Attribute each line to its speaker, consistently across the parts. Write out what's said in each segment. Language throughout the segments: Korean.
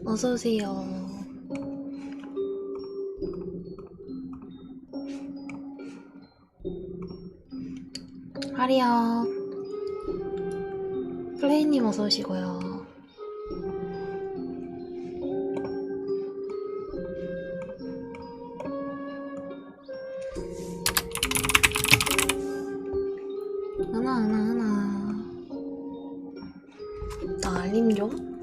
Speaker 1: 어서오세요. 하리야, 플레이님 어서오시고요. 하나. 나 알림 좀?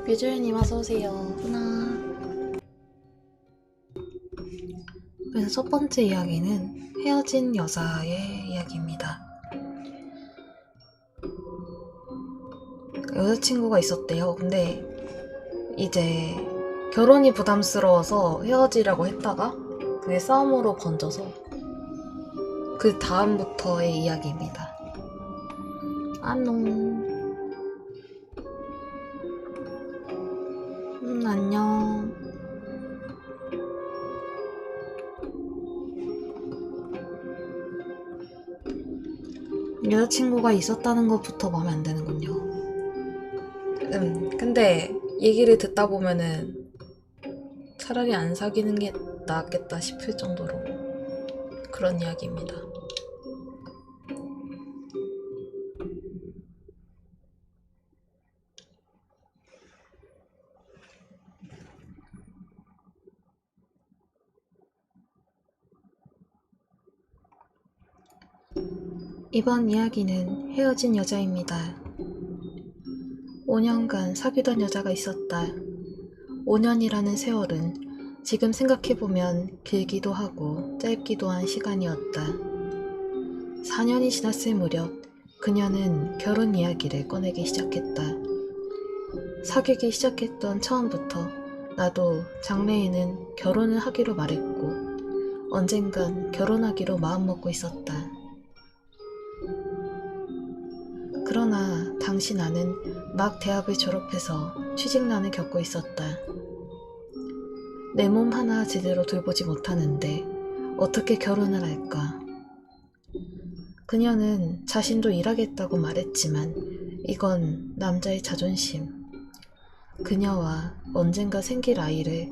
Speaker 1: 뮤즈님 어서오세요. 하나. 그래서 첫 번째 이야기는 헤어진 여자의 이야기입니다. 여자친구가 있었대요. 근데 이제 결혼이 부담스러워서 헤어지려고 했다가 그게 싸움으로 번져서 그 다음부터의 이야기입니다. 안녕. 안녕. 여자친구가 있었다는 것부터 마음에 안 드는군요. 근데 얘기를 듣다 보면은 차라리 안 사귀는 게 낫겠다 싶을 정도로 그런 이야기입니다. 이번 이야기는 헤어진 여자입니다. 5년간 사귀던 여자가 있었다. 5년이라는 세월은 지금 생각해보면 길기도 하고 짧기도 한 시간이었다. 4년이 지났을 무렵 그녀는 결혼 이야기를 꺼내기 시작했다. 사귀기 시작했던 처음부터 나도 장래에는 결혼을 하기로 말했고 언젠간 결혼하기로 마음먹고 있었다. 그러나 당시 나는 막 대학을 졸업해서 취직난을 겪고 있었다. 내 몸 하나 제대로 돌보지 못하는데 어떻게 결혼을 할까? 그녀는 자신도 일하겠다고 말했지만 이건 남자의 자존심. 그녀와 언젠가 생길 아이를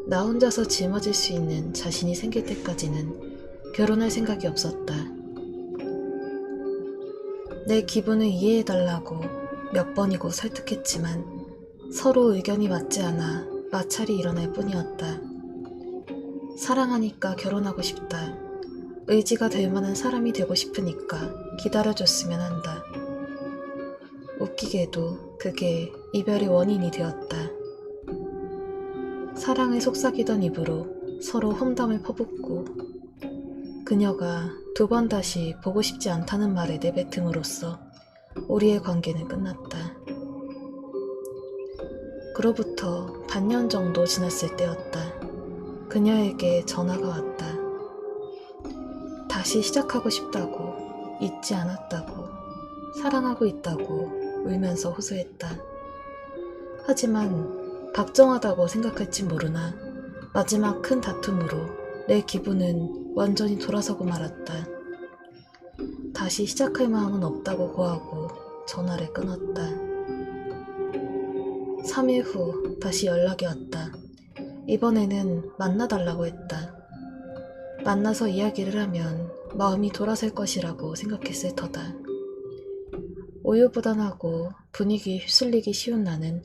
Speaker 1: 나 혼자서 짊어질 수 있는 자신이 생길 때까지는 결혼할 생각이 없었다. 내 기분을 이해해달라고 몇 번이고 설득했지만 서로 의견이 맞지 않아 마찰이 일어날 뿐이었다. 사랑하니까 결혼하고 싶다. 의지가 될 만한 사람이 되고 싶으니까 기다려줬으면 한다. 웃기게도 그게 이별의 원인이 되었다. 사랑을 속삭이던 입으로 서로 험담을 퍼붓고 그녀가 2번 다시 보고 싶지 않다는 말에 내뱉음으로써 우리의 관계는 끝났다. 그로부터 반년 정도 지났을 때였다. 그녀에게 전화가 왔다. 다시 시작하고 싶다고, 잊지 않았다고, 사랑하고 있다고 울면서 호소했다. 하지만 박정하다고 생각할지 모르나 마지막 큰 다툼으로 내 기분은 완전히 돌아서고 말았다. 다시 시작할 마음은 없다고 고하고 전화를 끊었다. 3일 후 다시 연락이 왔다. 이번에는 만나달라고 했다. 만나서 이야기를 하면 마음이 돌아설 것이라고 생각했을 터다. 우유부단하고 분위기 휩쓸리기 쉬운 나는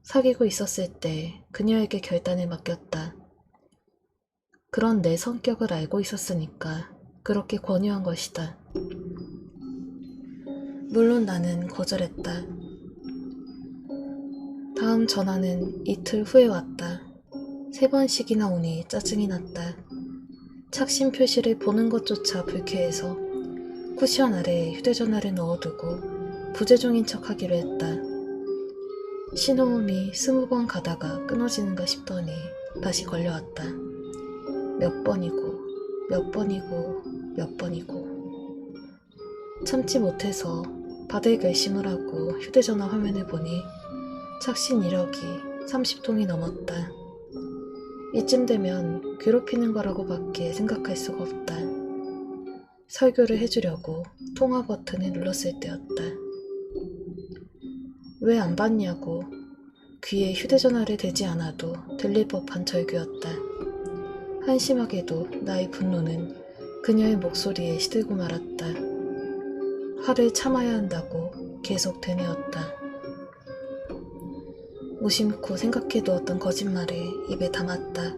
Speaker 1: 사귀고 있었을 때 그녀에게 결단을 맡겼다. 그런 내 성격을 알고 있었으니까 그렇게 권유한 것이다. 물론 나는 거절했다. 다음 전화는 이틀 후에 왔다. 3번씩이나 오니 짜증이 났다. 착신 표시를 보는 것조차 불쾌해서 쿠션 아래에 휴대전화를 넣어두고 부재중인 척하기로 했다. 신호음이 20번 가다가 끊어지는가 싶더니 다시 걸려왔다. 몇 번이고 몇 번이고 몇 번이고. 참지 못해서 받을 결심을 하고 휴대전화 화면을 보니 착신 이력이 30통이 넘었다. 이쯤 되면 괴롭히는 거라고 밖에 생각할 수가 없다. 설교를 해주려고 통화 버튼을 눌렀을 때였다. 왜 안 받냐고 귀에 휴대전화를 대지 않아도 들릴 법한 절규였다. 한심하게도 나의 분노는 그녀의 목소리에 시들고 말았다. 화를 참아야 한다고 계속 되뇌었다. 무심코 생각해두었던 거짓말을 입에 담았다.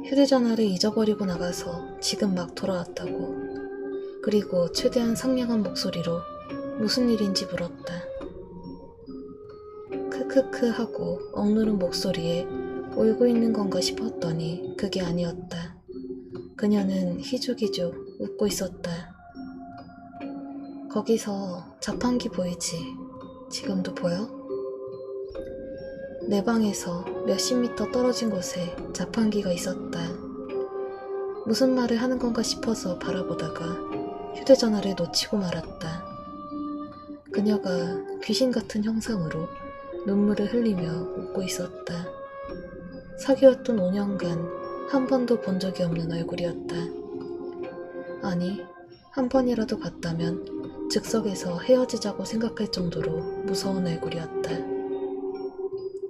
Speaker 1: 휴대전화를 잊어버리고 나가서 지금 막 돌아왔다고. 그리고 최대한 상냥한 목소리로 무슨 일인지 물었다. 크크크 하고 억누른 목소리에 울고 있는 건가 싶었더니 그게 아니었다. 그녀는 희죽희죽 웃고 있었다. 거기서 자판기 보이지? 지금도 보여? 내 방에서 몇십 미터 떨어진 곳에 자판기가 있었다. 무슨 말을 하는 건가 싶어서 바라보다가 휴대전화를 놓치고 말았다. 그녀가 귀신 같은 형상으로 눈물을 흘리며 웃고 있었다. 사귀었던 5년간 한 번도 본 적이 없는 얼굴이었다. 아니, 한 번이라도 봤다면 즉석에서 헤어지자고 생각할 정도로 무서운 얼굴이었다.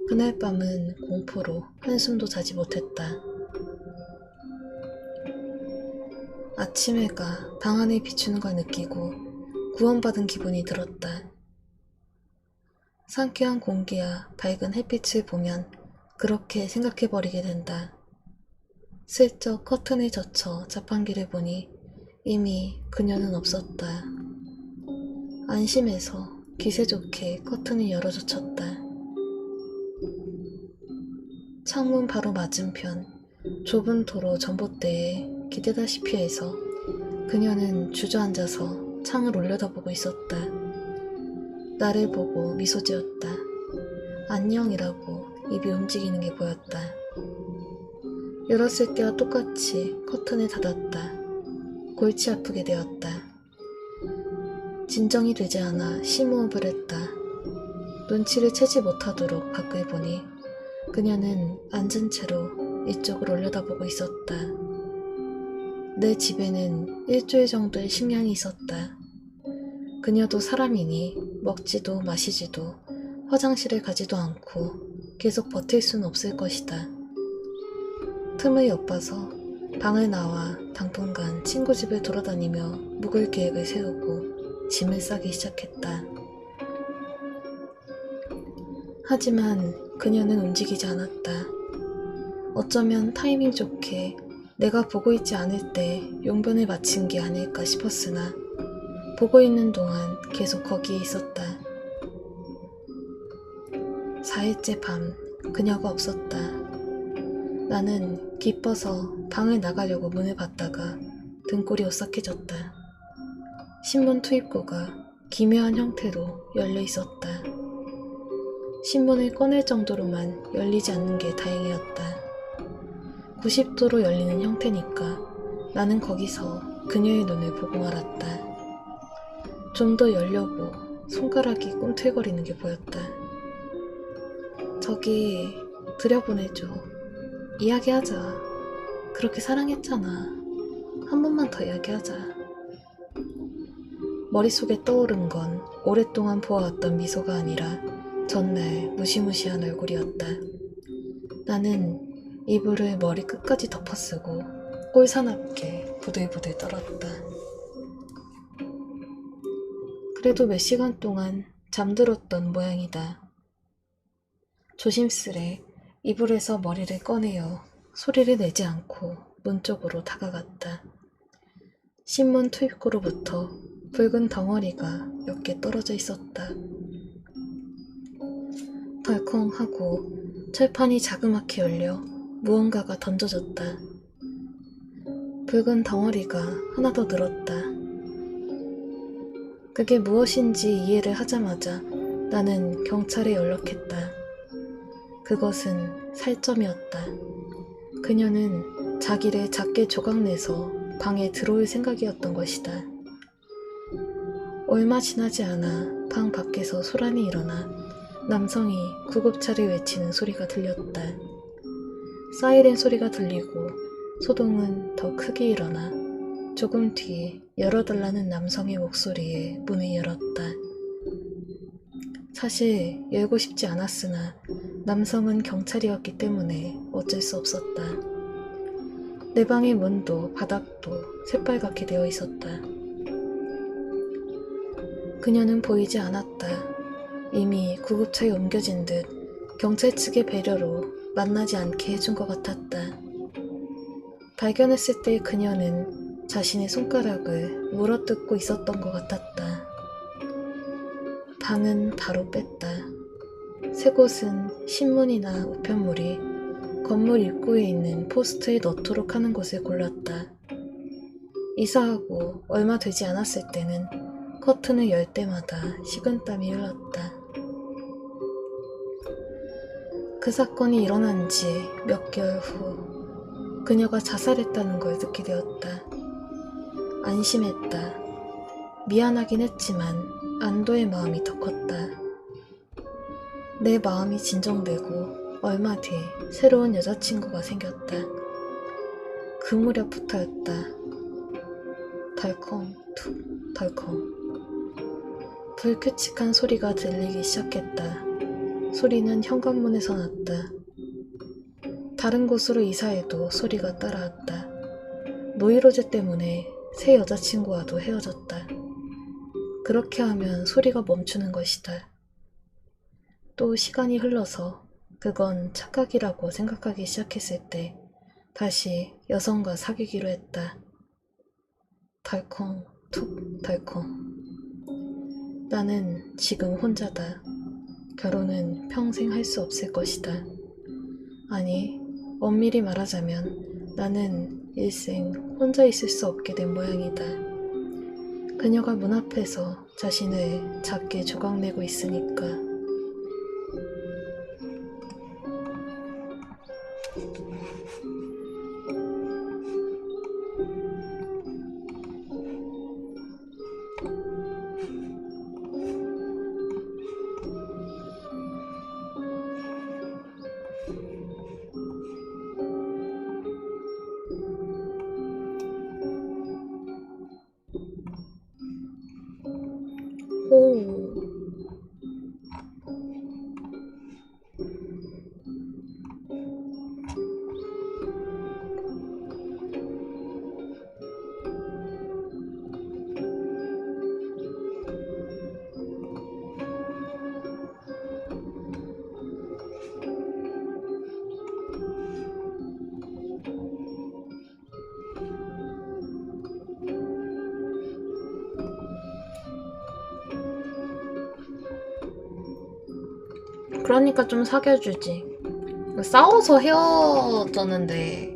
Speaker 1: 그날 밤은 공포로 한숨도 자지 못했다. 아침 해가 방 안을 비추는 걸 느끼고 구원받은 기분이 들었다. 상쾌한 공기와 밝은 햇빛을 보면 그렇게 생각해버리게 된다. 슬쩍 커튼을 젖혀 자판기를 보니 이미 그녀는 없었다. 안심해서 기세 좋게 커튼을 열어젖혔다. 창문 바로 맞은편 좁은 도로 전봇대에 기대다시피 해서 그녀는 주저앉아서 창을 올려다보고 있었다. 나를 보고 미소 지었다. 안녕이라고 입이 움직이는 게 보였다. 열었을 때와 똑같이 커튼을 닫았다. 골치 아프게 되었다. 진정이 되지 않아 심호흡을 했다. 눈치를 채지 못하도록 밖을 보니 그녀는 앉은 채로 이쪽을 올려다보고 있었다. 내 집에는 일주일 정도의 식량이 있었다. 그녀도 사람이니 먹지도 마시지도 화장실을 가지도 않고 계속 버틸 수는 없을 것이다. 틈을 엿봐서 방을 나와 당분간 친구 집을 돌아다니며 묵을 계획을 세우고 짐을 싸기 시작했다. 하지만 그녀는 움직이지 않았다. 어쩌면 타이밍 좋게 내가 보고 있지 않을 때 용변을 마친 게 아닐까 싶었으나 보고 있는 동안 계속 거기에 있었다. 4일째 밤 그녀가 없었다. 나는 기뻐서 방을 나가려고 문을 받다가 등골이 오싹해졌다. 신문 투입구가 기묘한 형태로 열려 있었다. 신문을 꺼낼 정도로만 열리지 않는 게 다행이었다. 90도로 열리는 형태니까 나는 거기서 그녀의 눈을 보고 말았다. 좀 더 열려고 손가락이 꿈틀거리는 게 보였다. 저기 들여보내줘. 이야기하자. 그렇게 사랑했잖아. 한 번만 더 이야기하자. 머릿속에 떠오른 건 오랫동안 보아왔던 미소가 아니라 전날 무시무시한 얼굴이었다. 나는 이불을 머리 끝까지 덮어쓰고 꼴사납게 부들부들 떨었다. 그래도 몇 시간 동안 잠들었던 모양이다. 조심스레 이불에서 머리를 꺼내어 소리를 내지 않고 문 쪽으로 다가갔다. 신문 투입구로부터 붉은 덩어리가 몇 개 떨어져 있었다. 덜컹하고 철판이 자그맣게 열려 무언가가 던져졌다. 붉은 덩어리가 하나 더 늘었다. 그게 무엇인지 이해를 하자마자 나는 경찰에 연락했다. 그것은 살점이었다. 그녀는 자기를 작게 조각내서 방에 들어올 생각이었던 것이다. 얼마 지나지 않아 방 밖에서 소란이 일어나 남성이 구급차를 외치는 소리가 들렸다. 사이렌 소리가 들리고 소동은 더 크게 일어나 조금 뒤에 열어달라는 남성의 목소리에 문을 열었다. 사실 열고 싶지 않았으나 남성은 경찰이었기 때문에 어쩔 수 없었다. 내 방의 문도 바닥도 새빨갛게 되어 있었다. 그녀는 보이지 않았다. 이미 구급차에 옮겨진 듯 경찰 측의 배려로 만나지 않게 해준 것 같았다. 발견했을 때 그녀는 자신의 손가락을 물어뜯고 있었던 것 같았다. 방은 바로 뺐다. 새 곳은 신문이나 우편물이 건물 입구에 있는 포스트에 넣도록 하는 곳을 골랐다. 이사하고 얼마 되지 않았을 때는 커튼을 열 때마다 식은땀이 흘렀다. 그 사건이 일어난 지 몇 개월 후 그녀가 자살했다는 걸 듣게 되었다. 안심했다. 미안하긴 했지만 안도의 마음이 더 컸다. 내 마음이 진정되고 얼마 뒤 새로운 여자친구가 생겼다. 그 무렵부터였다. 덜컹 툭 덜컹. 불규칙한 소리가 들리기 시작했다. 소리는 현관문에서 났다. 다른 곳으로 이사해도 소리가 따라왔다. 노이로제 때문에 새 여자친구와도 헤어졌다. 그렇게 하면 소리가 멈추는 것이다. 또 시간이 흘러서 그건 착각이라고 생각하기 시작했을 때 다시 여성과 사귀기로 했다. 덜컹 툭 덜컹. 나는 지금 혼자다. 결혼은 평생 할 수 없을 것이다. 아니, 엄밀히 말하자면 나는 일생 혼자 있을 수 없게 된 모양이다. 그녀가 문 앞에서 자신을 작게 조각내고 있으니까. 오. 그러니까 좀 사귀어주지. 싸워서 헤어졌는데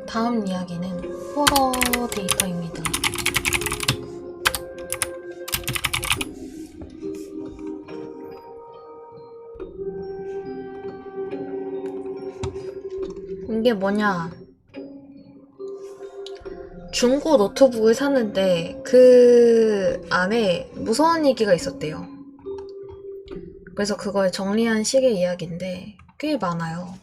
Speaker 1: 다음 이야기는 호러 데이터입니다. 이게 뭐냐, 중고 노트북을 샀는데 그 안에 무서운 얘기가 있었대요. 그래서 그걸 정리한 식의 이야기인데 꽤 많아요.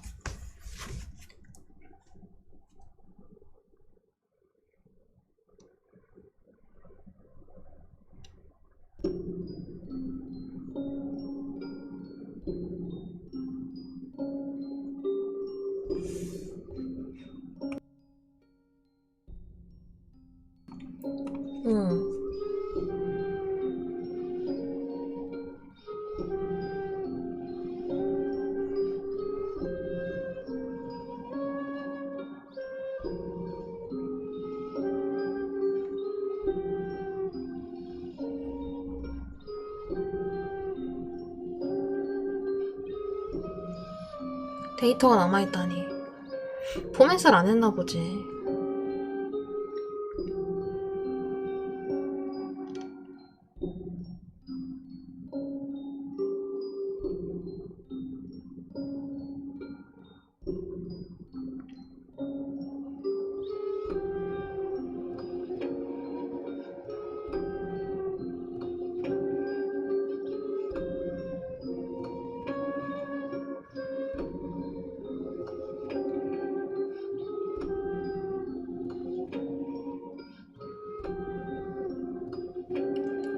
Speaker 1: 데이터가 남아있다니. 포맷을 안 했나 보지.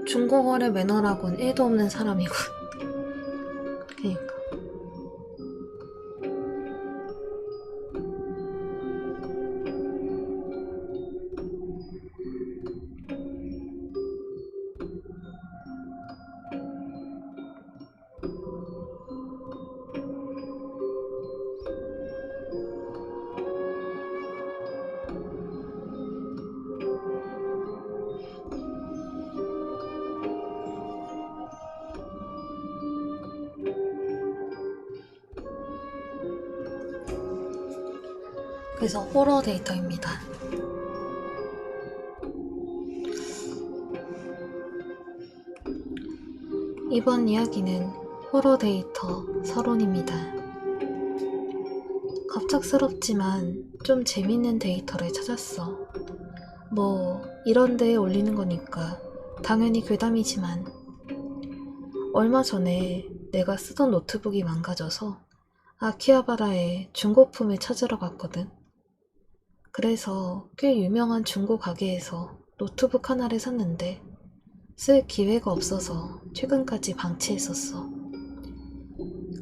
Speaker 1: 중고거래 매너라곤 1도 없는 사람이고. 그니까. 그래서 호러 데이터입니다. 이번 이야기는 호러 데이터 서론입니다. 갑작스럽지만 좀 재밌는 데이터를 찾았어. 뭐 이런 데에 올리는 거니까 당연히 괴담이지만, 얼마 전에 내가 쓰던 노트북이 망가져서 아키하바라에 중고품을 찾으러 갔거든. 그래서 꽤 유명한 중고 가게에서 노트북 하나를 샀는데 쓸 기회가 없어서 최근까지 방치했었어.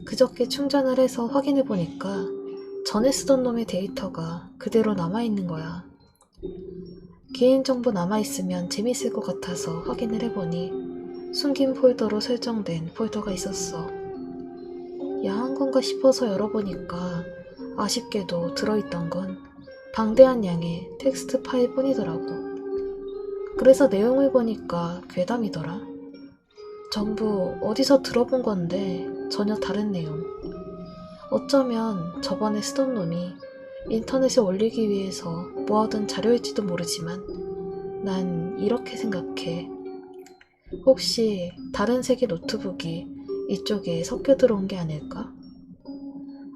Speaker 1: 그저께 충전을 해서 확인해보니까 전에 쓰던 놈의 데이터가 그대로 남아있는 거야. 개인정보 남아있으면 재밌을 것 같아서 확인을 해보니 숨긴 폴더로 설정된 폴더가 있었어. 야한 건가 싶어서 열어보니까 아쉽게도 들어있던 건 방대한 양의 텍스트 파일 뿐이더라고. 그래서 내용을 보니까 괴담이더라. 전부 어디서 들어본 건데 전혀 다른 내용. 어쩌면 저번에 쓰던 놈이 인터넷에 올리기 위해서 모아둔 자료일지도 모르지만 난 이렇게 생각해. 혹시 다른 세계 노트북이 이쪽에 섞여 들어온 게 아닐까?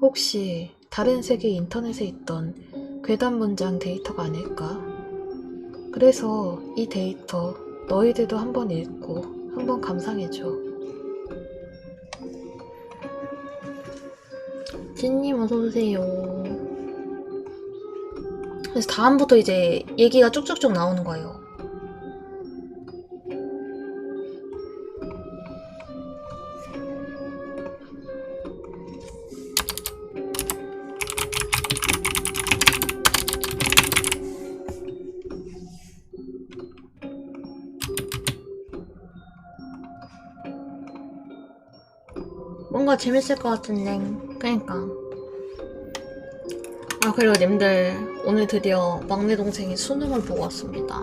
Speaker 1: 혹시 다른 세계 인터넷에 있던 괴담 문장 데이터가 아닐까? 그래서 이 데이터 너희들도 한번 읽고 한번 감상해줘. 진님 어서오세요. 그래서 다음부터 이제 얘기가 쭉쭉쭉 나오는 거예요. 뭔가 재밌을 것 같은데. 그러니까. 아, 그리고 님들 오늘 드디어 막내 동생이 수능을 보고 왔습니다.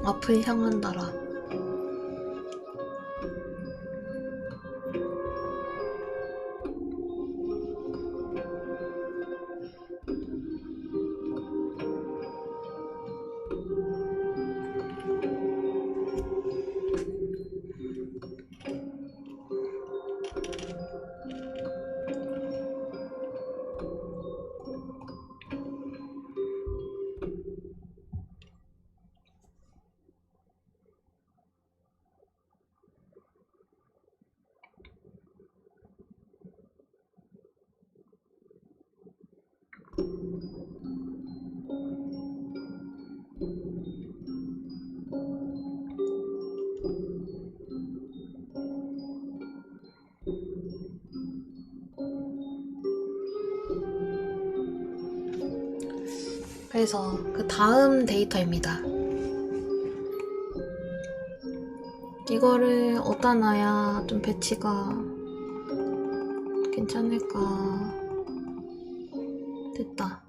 Speaker 1: 앞을 향한다라. 그래서 그 다음 데이터입니다. 이거를 어디다 놔야 좀 배치가 괜찮을까. 됐다.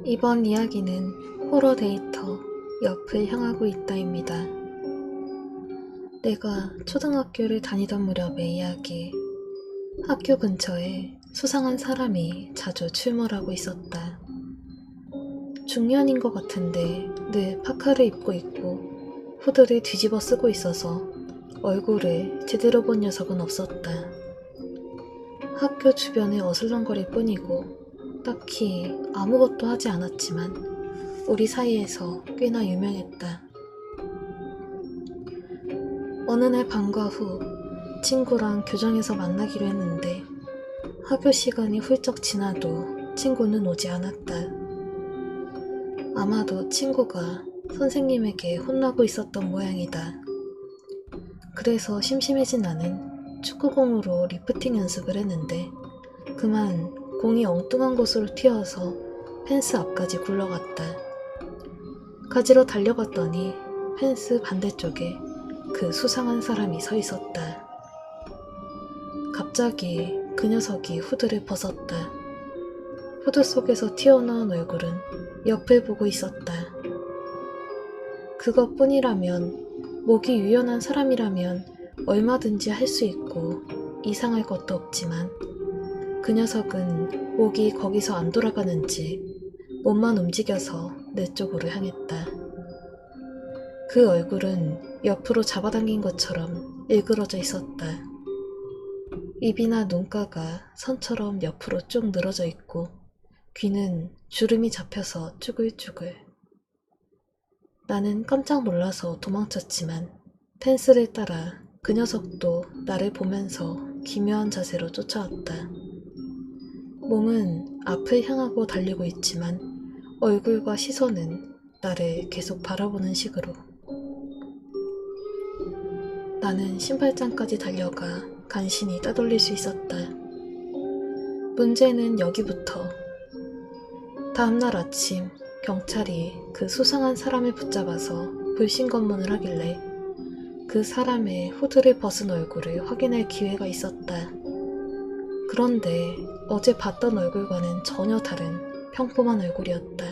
Speaker 1: 이번 이야기는 호러 데이터 옆을 향하고 있다입니다. 내가 초등학교를 다니던 무렵의 이야기. 학교 근처에 수상한 사람이 자주 출몰하고 있었다. 중년인 것 같은데 늘 파카를 입고 있고 후드를 뒤집어 쓰고 있어서 얼굴을 제대로 본 녀석은 없었다. 학교 주변을 어슬렁거릴 뿐이고 딱히 아무것도 하지 않았지만 우리 사이에서 꽤나 유명했다. 어느 날 방과 후 친구랑 교정에서 만나기로 했는데 학교 시간이 훌쩍 지나도 친구는 오지 않았다. 아마도 친구가 선생님에게 혼나고 있었던 모양이다. 그래서 심심해진 나는 축구공으로 리프팅 연습을 했는데 그만 공이 엉뚱한 곳으로 튀어서 펜스 앞까지 굴러갔다. 가지러 달려갔더니 펜스 반대쪽에 그 수상한 사람이 서 있었다. 갑자기 그 녀석이 후드를 벗었다. 후드 속에서 튀어나온 얼굴은 옆을 보고 있었다. 그것뿐이라면, 목이 유연한 사람이라면 얼마든지 할 수 있고 이상할 것도 없지만 그 녀석은 목이 거기서 안 돌아가는지 몸만 움직여서 내 쪽으로 향했다. 그 얼굴은 옆으로 잡아당긴 것처럼 일그러져 있었다. 입이나 눈가가 선처럼 옆으로 쭉 늘어져 있고 귀는 주름이 잡혀서 쭈글쭈글. 나는 깜짝 놀라서 도망쳤지만 펜스를 따라 그 녀석도 나를 보면서 기묘한 자세로 쫓아왔다. 몸은 앞을 향하고 달리고 있지만 얼굴과 시선은 나를 계속 바라보는 식으로. 나는 신발장까지 달려가 간신히 따돌릴 수 있었다. 문제는 여기부터. 다음날 아침 경찰이 그 수상한 사람을 붙잡아서 불신검문을 하길래 그 사람의 후드를 벗은 얼굴을 확인할 기회가 있었다. 그런데 어제 봤던 얼굴과는 전혀 다른 평범한 얼굴이었다.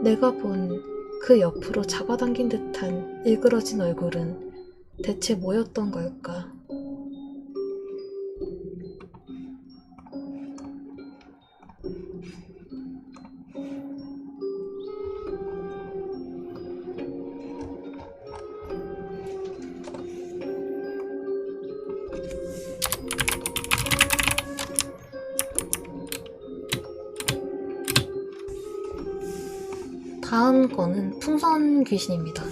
Speaker 1: 내가 본 그 옆으로 잡아당긴 듯한 일그러진 얼굴은 대체 뭐였던 걸까? 다음 거는 풍선 귀신입니다.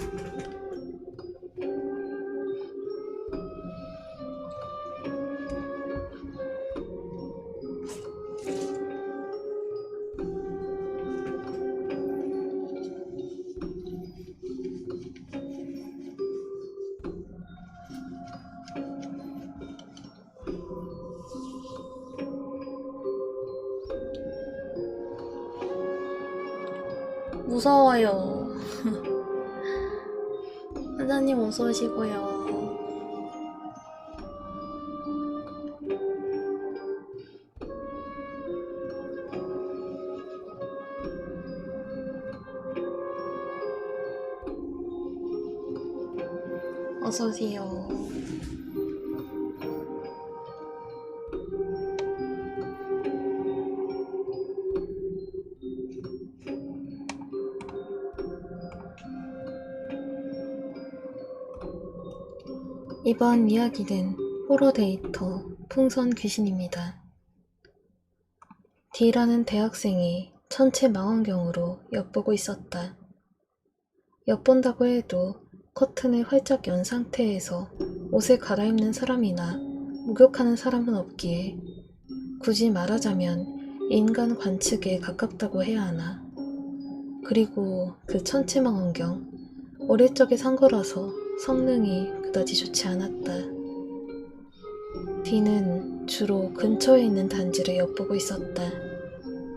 Speaker 1: 무서워요. 사장님 어서 오시고요. 어서 오세요. 이번 이야기는 호러 데이터 풍선 귀신입니다. D라는 대학생이 천체 망원경으로 엿보고 있었다. 엿본다고 해도 커튼을 활짝 연 상태에서 옷을 갈아입는 사람이나 목욕하는 사람은 없기에 굳이 말하자면 인간 관측에 가깝다고 해야 하나. 그리고 그 천체 망원경, 어릴 적에 산 거라서 성능이 그다지 좋지 않았다. D는 주로 근처에 있는 단지를 엿보고 있었다.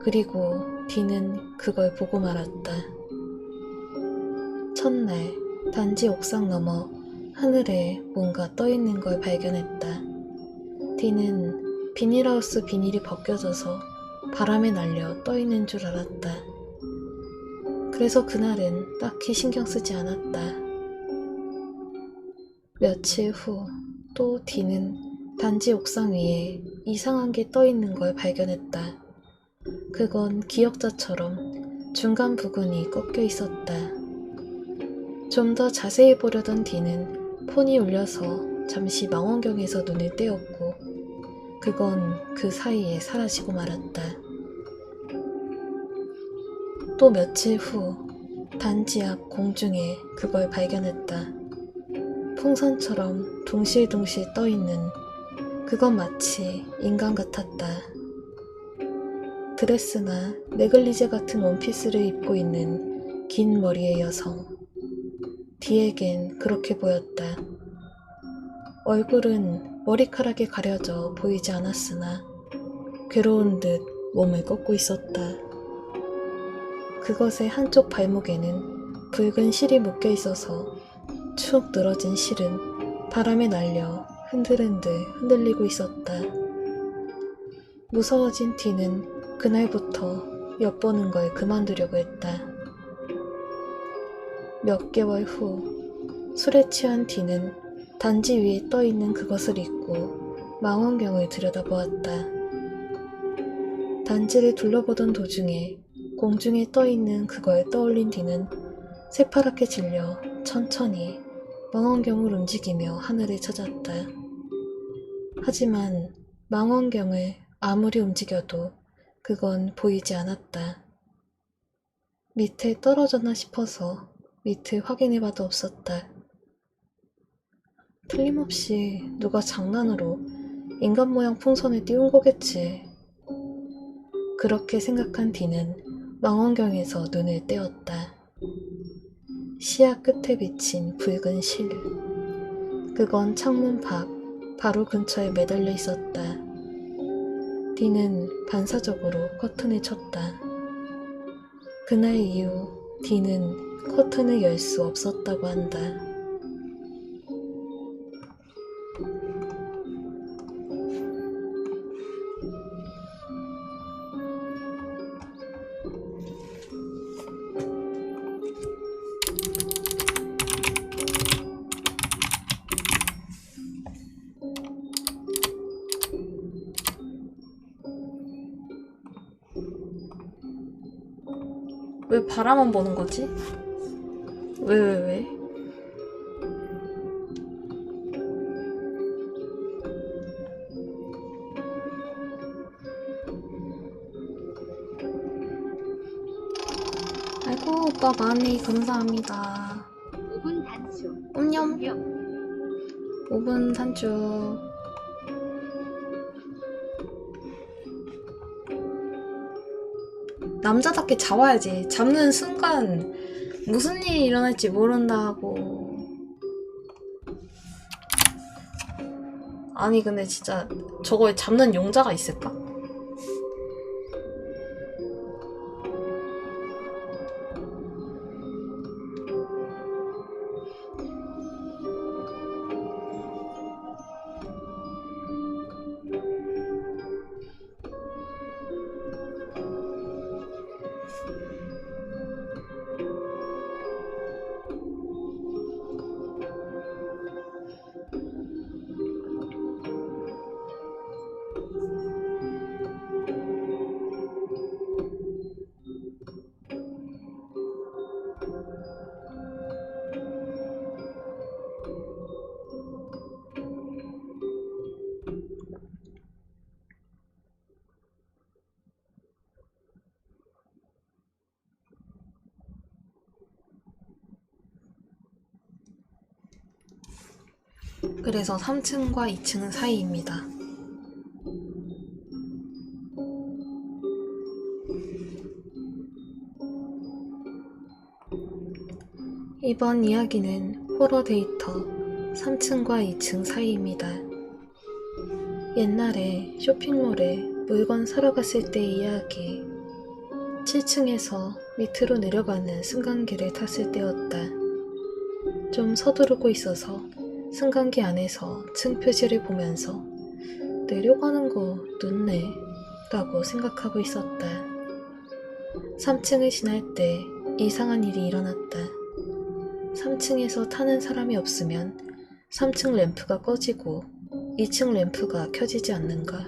Speaker 1: 그리고 D는 그걸 보고 말았다. 첫날 단지 옥상 너머 하늘에 뭔가 떠있는 걸 발견했다. D는 비닐하우스 비닐이 벗겨져서 바람에 날려 떠있는 줄 알았다. 그래서 그날은 딱히 신경 쓰지 않았다. 며칠 후 또 디는 단지 옥상 위에 이상한 게 떠있는 걸 발견했다. 그건 기역자처럼 중간 부분이 꺾여 있었다. 좀 더 자세히 보려던 디는 폰이 울려서 잠시 망원경에서 눈을 떼었고 그건 그 사이에 사라지고 말았다. 또 며칠 후 단지 앞 공중에 그걸 발견했다. 풍선처럼 둥실둥실 떠있는 그건 마치 인간 같았다. 드레스나 네글리제 같은 원피스를 입고 있는 긴 머리의 여성. 디에겐 그렇게 보였다. 얼굴은 머리카락에 가려져 보이지 않았으나 괴로운 듯 몸을 꺾고 있었다. 그것의 한쪽 발목에는 붉은 실이 묶여 있어서 축 늘어진 실은 바람에 날려 흔들흔들 흔들리고 있었다. 무서워진 디는 그날부터 엿보는 걸 그만두려고 했다. 몇 개월 후 술에 취한 디는 단지 위에 떠있는 그것을 잊고 망원경을 들여다보았다. 단지를 둘러보던 도중에 공중에 떠있는 그걸 떠올린 디는 새파랗게 질려 천천히 망원경을 움직이며 하늘을 찾았다. 하지만 망원경을 아무리 움직여도 그건 보이지 않았다. 밑에 떨어졌나 싶어서 밑을 확인해봐도 없었다. 틀림없이 누가 장난으로 인간 모양 풍선을 띄운 거겠지. 그렇게 생각한 디는 망원경에서 눈을 떼었다. 시야 끝에 비친 붉은 실. 그건 창문 밖 바로 근처에 매달려 있었다. 디는 반사적으로 커튼을 쳤다. 그날 이후 디는 커튼을 열 수 없었다고 한다. 왜 바라만 보는 거지? 왜? 아이고, 오빠 많이 감사합니다.
Speaker 2: 5분 단수.
Speaker 1: 옴념.
Speaker 2: 명.
Speaker 1: 5분 산주. 남자답게 잡아야지. 잡는 순간 무슨 일이 일어날지 모른다고. 아니 근데 진짜 저걸 잡는 용자가 있을까? 그래서 3층과 2층 사이입니다. 이번 이야기는 호러 데이터 3층과 2층 사이입니다. 옛날에 쇼핑몰에 물건 사러 갔을 때의 이야기. 7층에서 밑으로 내려가는 승강기를 탔을 때였다. 좀 서두르고 있어서 승강기 안에서 층 표지를 보면서 내려가는 거 늦네 라고 생각하고 있었다. 3층을 지날 때 이상한 일이 일어났다. 3층에서 타는 사람이 없으면 3층 램프가 꺼지고 2층 램프가 켜지지 않는가.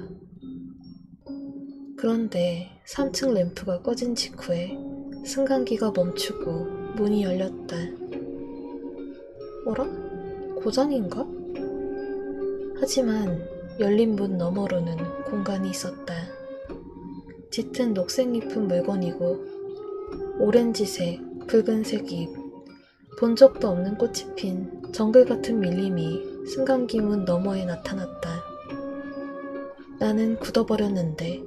Speaker 1: 그런데 3층 램프가 꺼진 직후에 승강기가 멈추고 문이 열렸다. 어라? 고장인가? 하지만 열린 문 너머로는 공간이 있었다. 짙은 녹색 잎은 물건이고 오렌지색, 붉은색 잎, 본 적도 없는 꽃이 핀 정글 같은 밀림이 승강기 문 너머에 나타났다. 나는 굳어버렸는데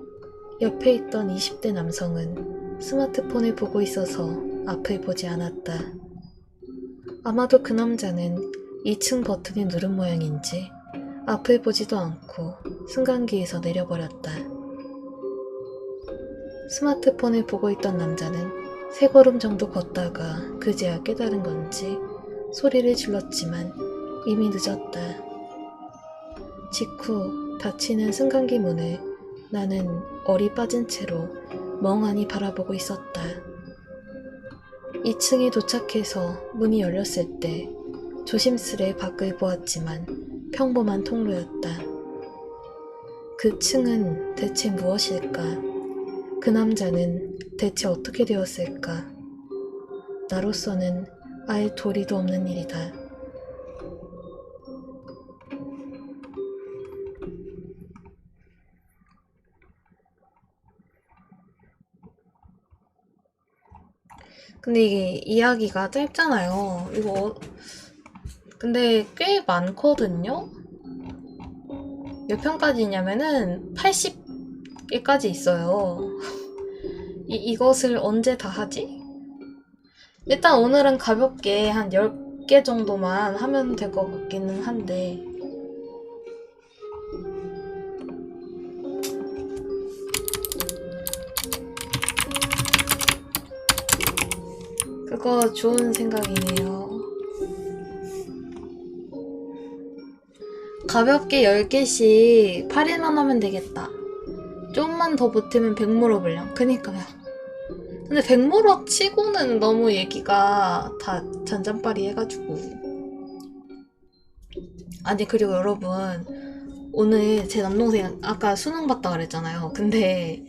Speaker 1: 옆에 있던 20대 남성은 스마트폰을 보고 있어서 앞을 보지 않았다. 아마도 그 남자는 2층 버튼을 누른 모양인지 앞을 보지도 않고 승강기에서 내려버렸다. 스마트폰을 보고 있던 남자는 3걸음 정도 걷다가 그제야 깨달은 건지 소리를 질렀지만 이미 늦었다. 직후 닫히는 승강기 문을 나는 얼이 빠진 채로 멍하니 바라보고 있었다. 2층에 도착해서 문이 열렸을 때 조심스레 밖을 보았지만 평범한 통로였다. 그 층은 대체 무엇일까? 그 남자는 대체 어떻게 되었을까? 나로서는 알 도리도 없는 일이다. 근데 이게 이야기가 짧잖아요. 근데 꽤 많거든요? 몇 편까지 있냐면은 80개까지 있어요. 이것을 언제 다 하지? 일단 오늘은 가볍게 한 10개 정도만 하면 될 것 같기는 한데 그거 좋은 생각이네요. 가볍게 10개씩 8일만 하면 되겠다. 좀만 더 버티면 100모로 분량. 그니까요. 근데 100모로 치고는 너무 얘기가 다 잔잔바리 해가지고. 아니 그리고 여러분 오늘 제 남동생 아까 수능 봤다 그랬잖아요. 근데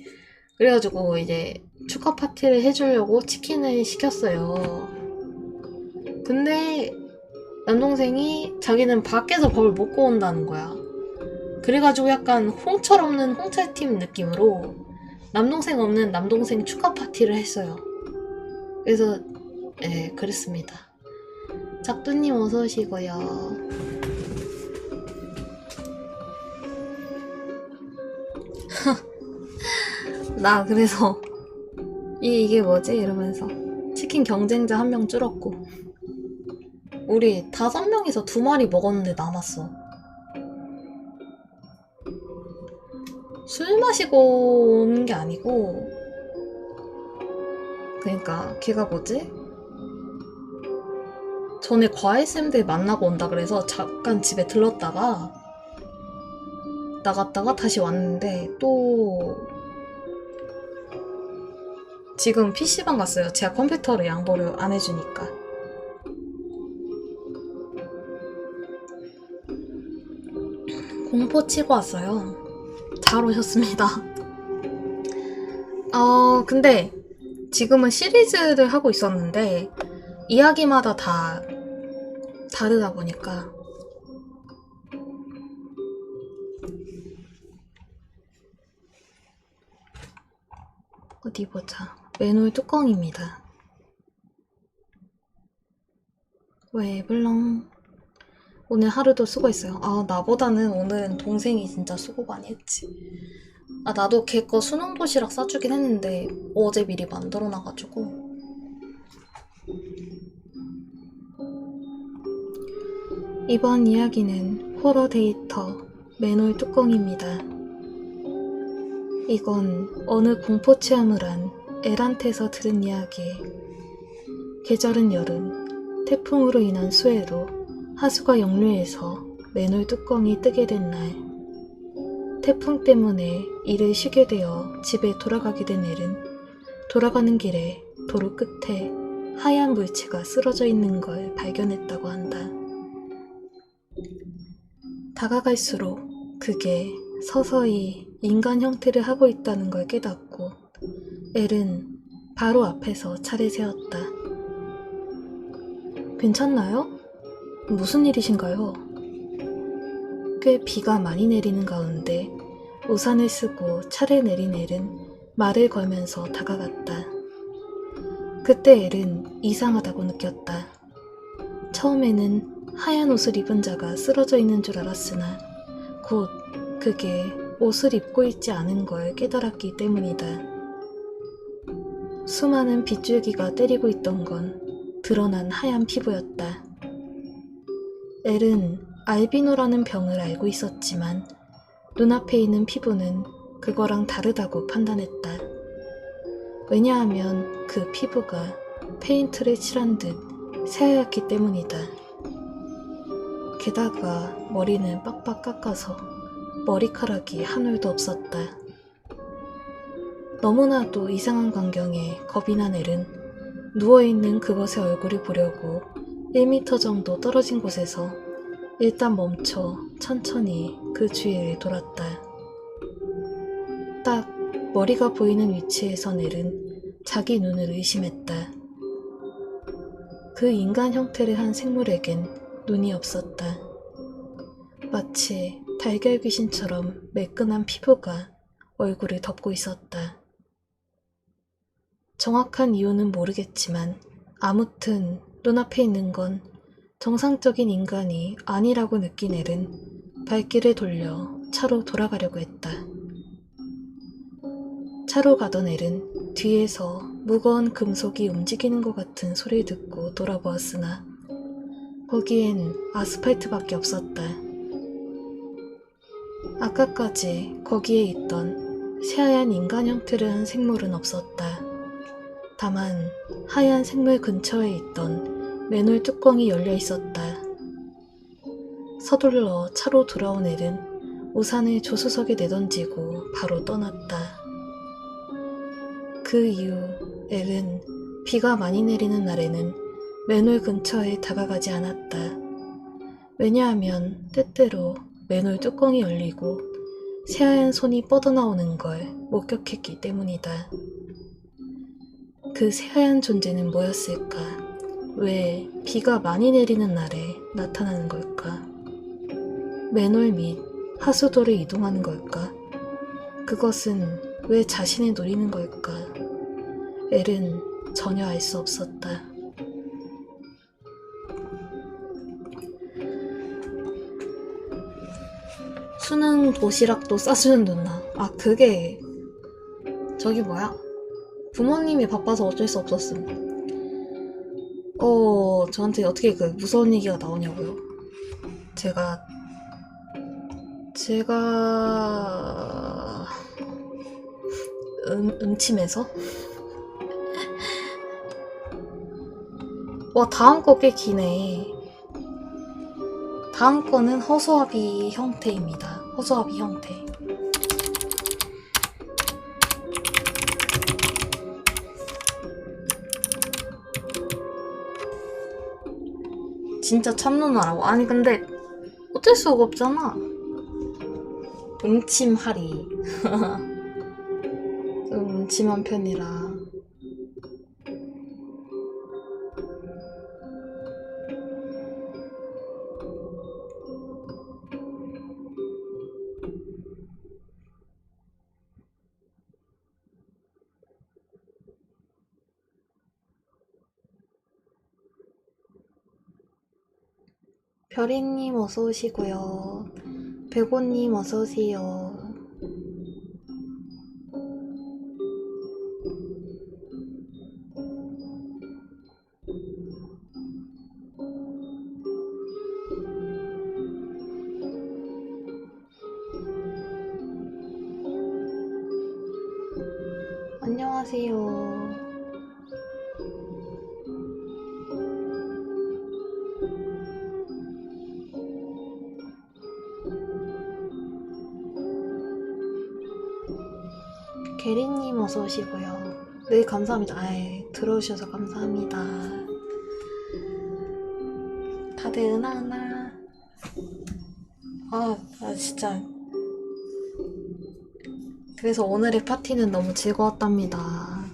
Speaker 1: 그래가지고 이제 축하 파티를 해주려고 치킨을 시켰어요. 근데 남동생이 자기는 밖에서 밥을 먹고 온다는 거야. 그래가지고 약간 홍철 없는 홍철팀 느낌으로 남동생 없는 남동생 축하 파티를 했어요. 그래서 네, 그랬습니다. 작두님 어서 오시고요. 나 그래서 이게 뭐지? 이러면서 치킨 경쟁자 1명 줄었고 우리 5명이서 2마리 먹었는데 남았어. 술 마시고 오는 게 아니고 그러니까 걔가 뭐지? 전에 과외쌤들 만나고 온다 그래서 잠깐 집에 들렀다가 나갔다가 다시 왔는데 또 지금 PC방 갔어요. 제가 컴퓨터를 양보를 안 해주니까. 공포 치고 왔어요. 잘 오셨습니다. 근데 지금은 시리즈를 하고 있었는데 이야기마다 다 다르다 보니까 어디 보자. 맨홀 뚜껑입니다. 왜 물렁. 오늘 하루도 수고했어요. 나보다는 오늘은 동생이 진짜 수고 많이 했지. 나도 걔 거 수능 도시락 싸주긴 했는데 어제 미리 만들어놔가지고. 이번 이야기는 호러 데이터 맨홀 뚜껑입니다. 이건 어느 공포 체험을 한 엘한테서 들은 이야기. 계절은 여름, 태풍으로 인한 수해로 하수가 역류해서 맨홀 뚜껑이 뜨게 된 날. 태풍 때문에 일을 쉬게 되어 집에 돌아가게 된 엘은 돌아가는 길에 도로 끝에 하얀 물체가 쓰러져 있는 걸 발견했다고 한다. 다가갈수록 그게 서서히 인간 형태를 하고 있다는 걸 깨닫고 엘은 바로 앞에서 차를 세웠다. 괜찮나요? 무슨 일이신가요? 꽤 비가 많이 내리는 가운데 우산을 쓰고 차를 내린 엘은 말을 걸면서 다가갔다. 그때 엘은 이상하다고 느꼈다. 처음에는 하얀 옷을 입은 자가 쓰러져 있는 줄 알았으나 곧 그게 옷을 입고 있지 않은 걸 깨달았기 때문이다. 수많은 빗줄기가 때리고 있던 건 드러난 하얀 피부였다. 엘은 알비노라는 병을 알고 있었지만 눈앞에 있는 피부는 그거랑 다르다고 판단했다. 왜냐하면 그 피부가 페인트를 칠한 듯 새하얗기 때문이다. 게다가 머리는 빡빡 깎아서 머리카락이 한 올도 없었다. 너무나도 이상한 광경에 겁이 난 엘은 누워있는 그것의 얼굴을 보려고 1m 정도 떨어진 곳에서 일단 멈춰 천천히 그 주위를 돌았다. 딱 머리가 보이는 위치에서 엘은 자기 눈을 의심했다. 그 인간 형태를 한 생물에겐 눈이 없었다. 마치 달걀 귀신처럼 매끈한 피부가 얼굴을 덮고 있었다. 정확한 이유는 모르겠지만 아무튼 눈앞에 있는 건 정상적인 인간이 아니라고 느낀 엘은 발길을 돌려 차로 돌아가려고 했다. 차로 가던 엘은 뒤에서 무거운 금속이 움직이는 것 같은 소리를 듣고 돌아보았으나 거기엔 아스팔트밖에 없었다. 아까까지 거기에 있던 새하얀 인간 형태를 한 생물은 없었다. 다만 하얀 생물 근처에 있던 맨홀 뚜껑이 열려 있었다. 서둘러 차로 돌아온 엘은 우산을 조수석에 내던지고 바로 떠났다. 그 이후 엘은 비가 많이 내리는 날에는 맨홀 근처에 다가가지 않았다. 왜냐하면 때때로 맨홀 뚜껑이 열리고 새하얀 손이 뻗어나오는 걸 목격했기 때문이다. 그 새하얀 존재는 뭐였을까? 왜 비가 많이 내리는 날에 나타나는 걸까? 맨홀 및 하수도를 이동하는 걸까? 그것은 왜 자신을 노리는 걸까? 엘은 전혀 알 수 없었다. 수능 도시락도 싸주는 누나. 아, 그게 저기 뭐야? 부모님이 바빠서 어쩔 수 없었음. 저한테 어떻게 그 무서운 얘기가 나오냐고요? 제가 음침해서? 와, 다음 거 꽤 기네. 다음 거는 허수아비 형태입니다. 허수아비 형태. 진짜 참누나라고. 아니 근데 어쩔 수가 없잖아. 음침하리. 좀 음침한 편이라. 별이님 어서 오시고요. 백호님 어서 오세요. 안녕하세요. 게리님 어서 오시고요. 네, 감사합니다. 아이, 들어오셔서 감사합니다. 다들 은하은하. 진짜. 그래서 오늘의 파티는 너무 즐거웠답니다.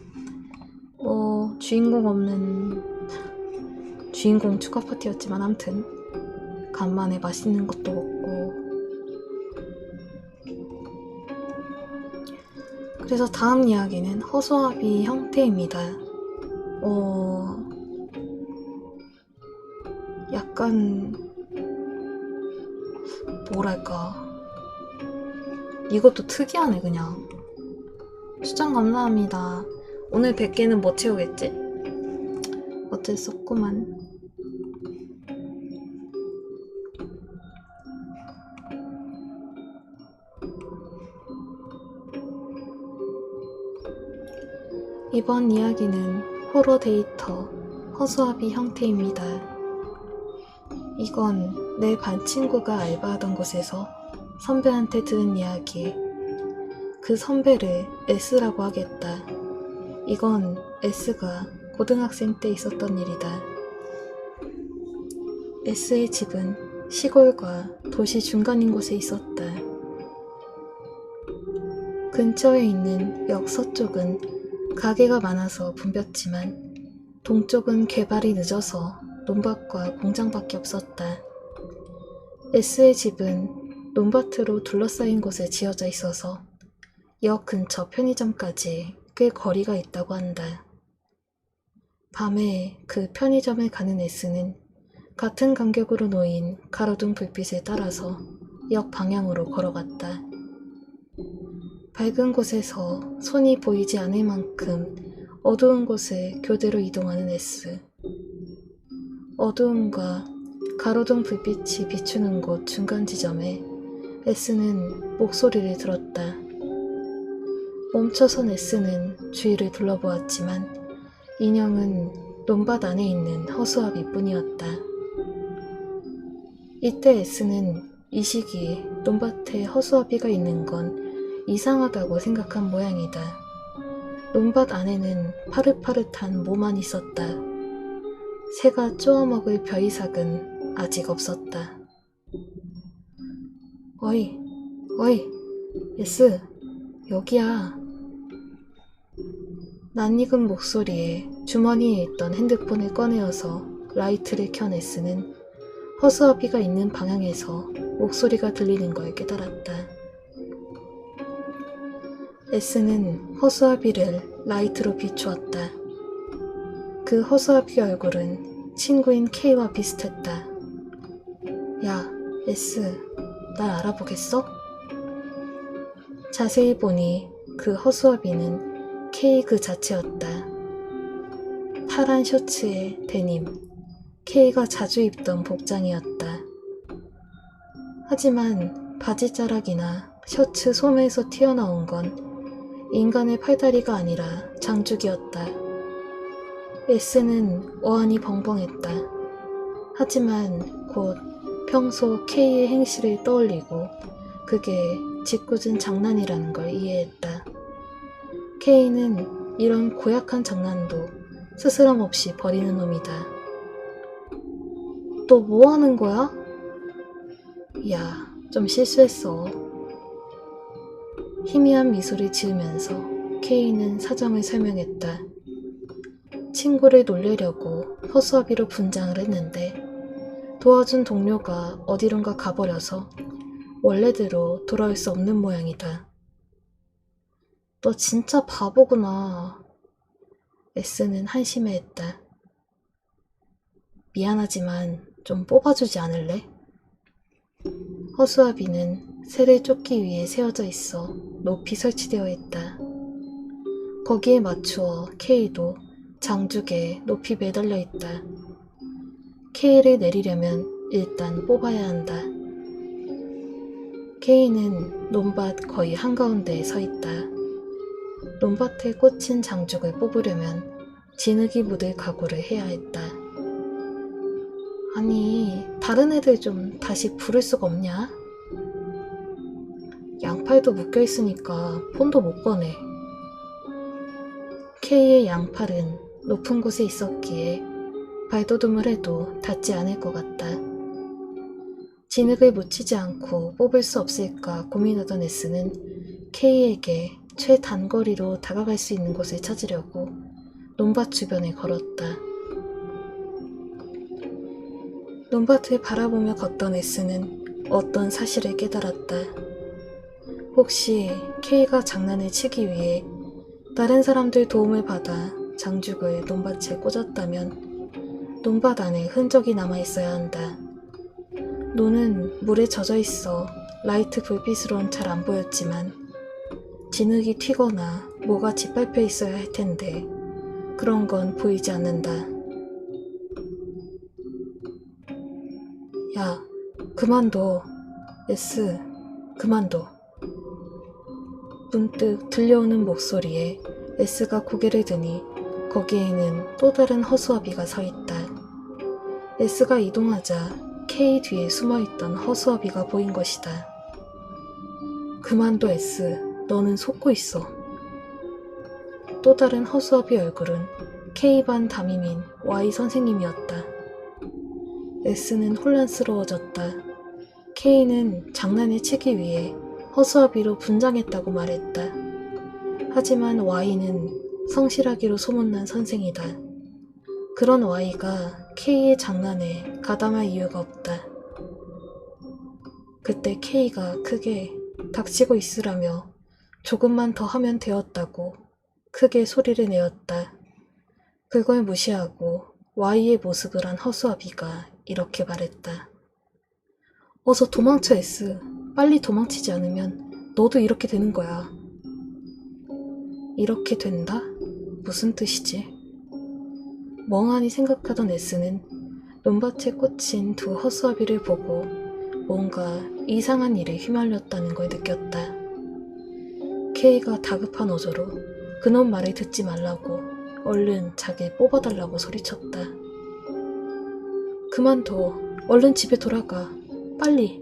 Speaker 1: 주인공 없는 주인공 축하 파티였지만 암튼 간만에 맛있는 것도 먹고. 그래서 다음 이야기는 허수아비 형태입니다. 약간 뭐랄까, 이것도 특이하네. 그냥 추천 감사합니다. 오늘 100개는 뭐 채우겠지? 어쩔 수 없구만. 이번 이야기는 호러 데이터 허수아비 형태입니다. 이건 내 반 친구가 알바하던 곳에서 선배한테 들은 이야기. 그 선배를 S라고 하겠다. 이건 S가 고등학생 때 있었던 일이다. S의 집은 시골과 도시 중간인 곳에 있었다. 근처에 있는 역 서쪽은 가게가 많아서 붐볐지만 동쪽은 개발이 늦어서 논밭과 공장밖에 없었다. S의 집은 논밭으로 둘러싸인 곳에 지어져 있어서 역 근처 편의점까지 꽤 거리가 있다고 한다. 밤에 그 편의점에 가는 S는 같은 간격으로 놓인 가로등 불빛을 따라서 역 방향으로 걸어갔다. 밝은 곳에서 손이 보이지 않을 만큼 어두운 곳을 교대로 이동하는 S. 어두움과 가로등 불빛이 비추는 곳 중간 지점에 S는 목소리를 들었다. 멈춰선 S는 주위를 둘러보았지만 인형은 논밭 안에 있는 허수아비 뿐이었다. 이때 S는 이 시기에 논밭에 허수아비가 있는 건 이상하다고 생각한 모양이다. 논밭 안에는 파릇파릇한 모만 있었다. 새가 쪼아먹을 벼이삭은 아직 없었다. 어이, S, 여기야. 낯익은 목소리에 주머니에 있던 핸드폰을 꺼내어서 라이트를 켠 S는 허수아비가 있는 방향에서 목소리가 들리는 걸 깨달았다. S는 허수아비를 라이트로 비추었다. 그 허수아비 얼굴은 친구인 K와 비슷했다. 야, S, 날 알아보겠어? 자세히 보니 그 허수아비는 K 그 자체였다. 파란 셔츠에 데님, K가 자주 입던 복장이었다. 하지만 바지자락이나 셔츠 소매에서 튀어나온 건 인간의 팔다리가 아니라 장죽이었다. S는 어안이 벙벙했다. 하지만 곧 평소 K의 행실을 떠올리고 그게 짓궂은 장난이라는 걸 이해했다. K는 이런 고약한 장난도 스스럼 없이 버리는 놈이다. 너 뭐 하는 거야? 야, 좀 실수했어. 희미한 미소를 지으면서 K는 사정을 설명했다. 친구를 놀리려고 허수아비로 분장을 했는데 도와준 동료가 어디론가 가버려서 원래대로 돌아올 수 없는 모양이다. 너 진짜 바보구나. S는 한심해했다. 미안하지만 좀 뽑아주지 않을래? 허수아비는 새를 쫓기 위해 세워져 있어 높이 설치되어 있다. 거기에 맞추어 K도 장죽에 높이 매달려 있다. K를 내리려면 일단 뽑아야 한다. K는 논밭 거의 한가운데에 서 있다. 논밭에 꽂힌 장죽을 뽑으려면 진흙이 묻을 각오를 해야 했다. 아니, 다른 애들 좀 다시 부를 수가 없냐? 양팔도 묶여있으니까 폰도 못 꺼내. K의 양팔은 높은 곳에 있었기에 발돋움을 해도 닿지 않을 것 같다. 진흙을 묻히지 않고 뽑을 수 없을까 고민하던 S는 K에게 최단거리로 다가갈 수 있는 곳을 찾으려고 논밭 주변에 걸었다. 논밭을 바라보며 걷던 S는 어떤 사실을 깨달았다. 혹시 K가 장난을 치기 위해 다른 사람들 도움을 받아 장죽을 논밭에 꽂았다면 논밭 안에 흔적이 남아있어야 한다. 논은 물에 젖어 있어 라이트 불빛으론 잘 안 보였지만 진흙이 튀거나 뭐가 짓밟혀 있어야 할 텐데 그런 건 보이지 않는다. 야, 그만둬. S, 그만둬. 문득 들려오는 목소리에 S가 고개를 드니 거기에는 또 다른 허수아비가 서 있다. S가 이동하자 K 뒤에 숨어있던 허수아비가 보인 것이다. 그만둬 S, 너는 속고 있어. 또 다른 허수아비 얼굴은 K반 담임인 Y 선생님이었다. S는 혼란스러워졌다. K는 장난을 치기 위해 허수아비로 분장했다고 말했다. 하지만 Y는 성실하기로 소문난 선생이다. 그런 Y가 K의 장난에 가담할 이유가 없다. 그때 K가 크게 닥치고 있으라며 조금만 더 하면 되었다고 크게 소리를 내었다. 그걸 무시하고 Y의 모습을 한 허수아비가 이렇게 말했다. 어서 도망쳐 S. 빨리 도망치지 않으면 너도 이렇게 되는 거야. 이렇게 된다? 무슨 뜻이지? 멍하니 생각하던 S는 논밭에 꽂힌 두 허수아비를 보고 뭔가 이상한 일에 휘말렸다는 걸 느꼈다. K가 다급한 어조로 그놈 말을 듣지 말라고 얼른 자기 뽑아달라고 소리쳤다. 그만둬. 얼른 집에 돌아가. 빨리.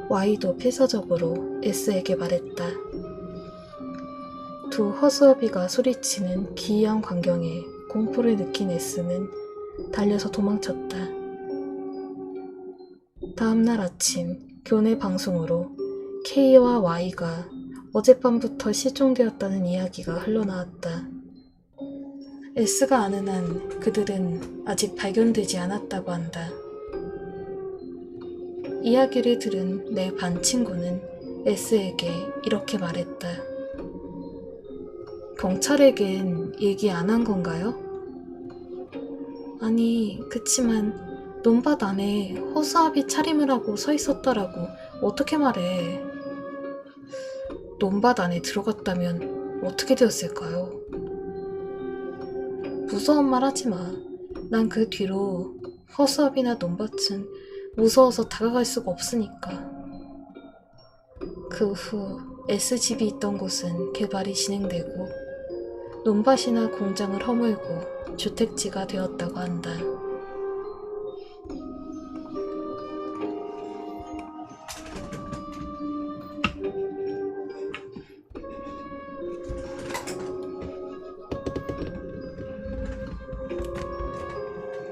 Speaker 1: Y도 필사적으로 S에게 말했다. 두 허수아비가 소리치는 기이한 광경에 공포를 느낀 S는 달려서 도망쳤다. 다음날 아침 교내 방송으로 K와 Y가 어젯밤부터 실종되었다는 이야기가 흘러나왔다. S가 아는 한 그들은 아직 발견되지 않았다고 한다. 이야기를 들은 내 반 친구는 S에게 이렇게 말했다. 경찰에겐 얘기 안 한 건가요? 아니, 그치만 논밭 안에 허수아비 차림을 하고 서 있었다라고 어떻게 말해. 논밭 안에 들어갔다면 어떻게 되었을까요? 무서운 말 하지 마. 난 그 뒤로 허수아비나 논밭은 무서워서 다가갈 수가 없으니까. 그 후 S집이 있던 곳은 개발이 진행되고 논밭이나 공장을 허물고 주택지가 되었다고 한다.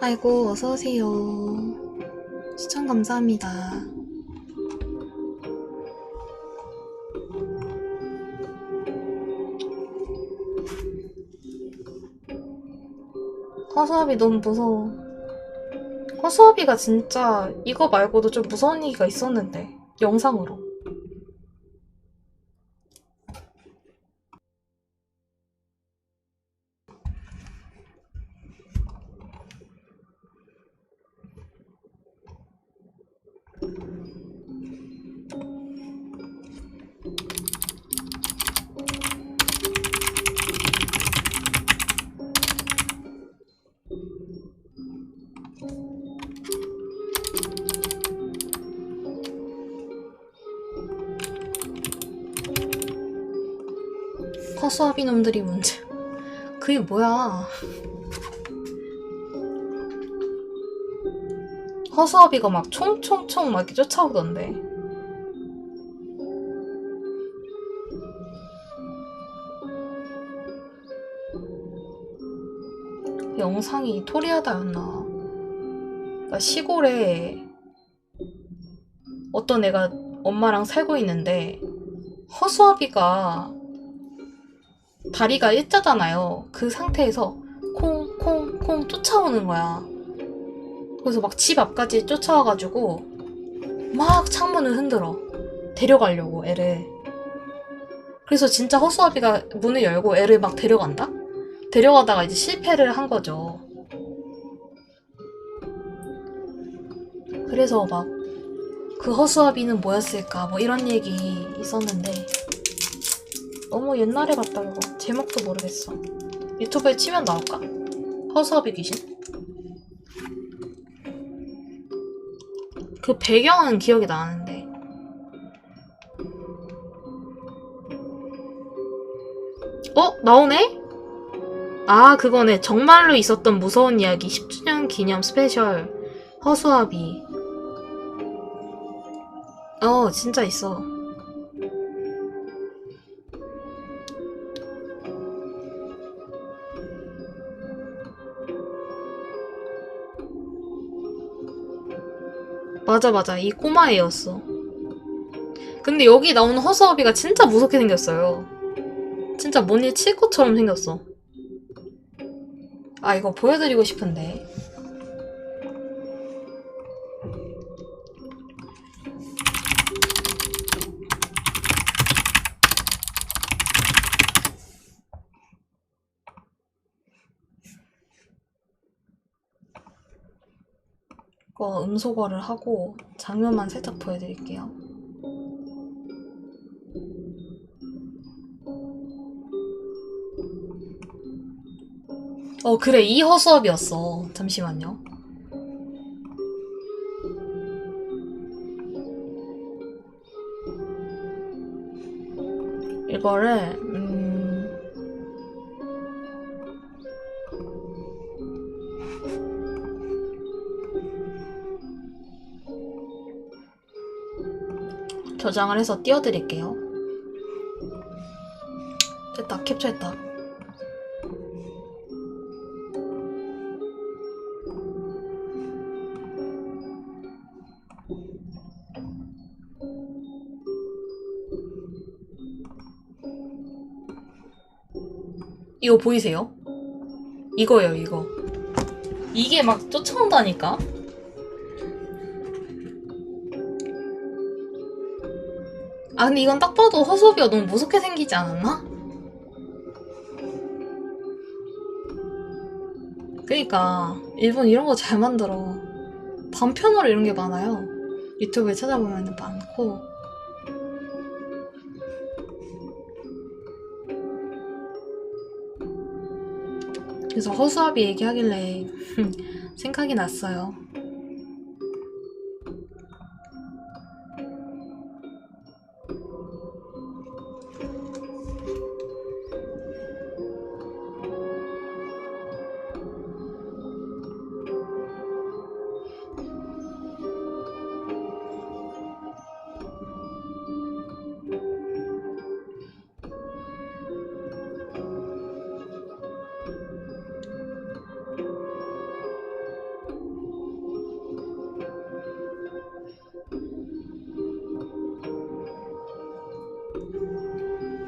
Speaker 1: 아이고, 어서오세요. 추천 감사합니다. 허수아비 너무 무서워. 허수아비가 진짜 이거 말고도 좀 무서운 얘기가 있었는데, 영상으로. 허수아비 놈들이 문제. 그게 뭐야. 허수아비가 막 총총총 막 이렇게 쫓아오던데.
Speaker 2: 영상이 토리아다였나. 그러니까 시골에 어떤 애가 엄마랑 살고 있는데 허수아비가 다리가 일자잖아요. 그 상태에서 콩콩콩 쫓아오는 거야. 그래서 막 집 앞까지 쫓아와가지고 막 창문을 흔들어. 데려가려고 애를. 그래서 진짜 허수아비가 문을 열고 애를 막 데려간다? 데려가다가 이제 실패를 한 거죠. 그래서 막 그 허수아비는 뭐였을까 뭐 이런 얘기 있었는데 너무 옛날에 봤다 그거. 제목도 모르겠어. 유튜브에 치면 나올까? 허수아비 귀신? 그 배경은 기억이 나는데 나오네? 아 그거네. 정말로 있었던 무서운 이야기 10주년 기념 스페셜 허수아비. 진짜 있어. 맞아 이 꼬마 애였어. 근데 여기 나오는 허수아비가 진짜 무섭게 생겼어요. 진짜 뭔 일 칠 것처럼 생겼어. 아 이거 보여드리고 싶은데. 이거 음소거를 하고 장면만 살짝 보여드릴게요. 그래 이 허수아비였어. 잠시만요. 이거를 저장을 해서 띄워드릴게요. 됐다. 캡처했다. 이거 보이세요? 이거예요 이거. 이게 막 쫓아온다니까? 아 근데 이건 딱 봐도 허수아비가 너무 무섭게 생기지 않았나? 그니까 일본 이런 거 잘 만들어. 단편으로 이런 게 많아요. 유튜브에 찾아보면 많고. 그래서 허수아비 얘기하길래 생각이 났어요.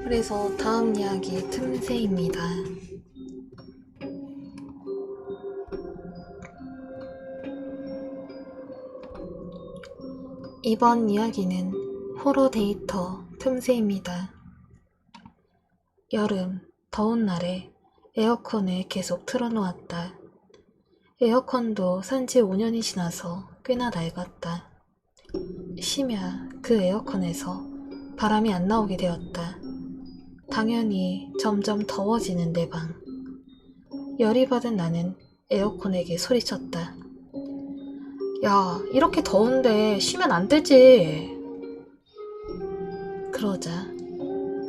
Speaker 2: 그래서 다음 이야기 틈새입니다. 이번 이야기는 호러 데이터 틈새입니다. 여름, 더운 날에 에어컨을 계속 틀어놓았다. 에어컨도 산지 5년이 지나서 꽤나 낡았다. 심야 그 에어컨에서 바람이 안 나오게 되었다. 당연히 점점 더워지는 내 방. 열이 받은 나는 에어컨에게 소리쳤다. 야, 이렇게 더운데 쉬면 안 되지. 그러자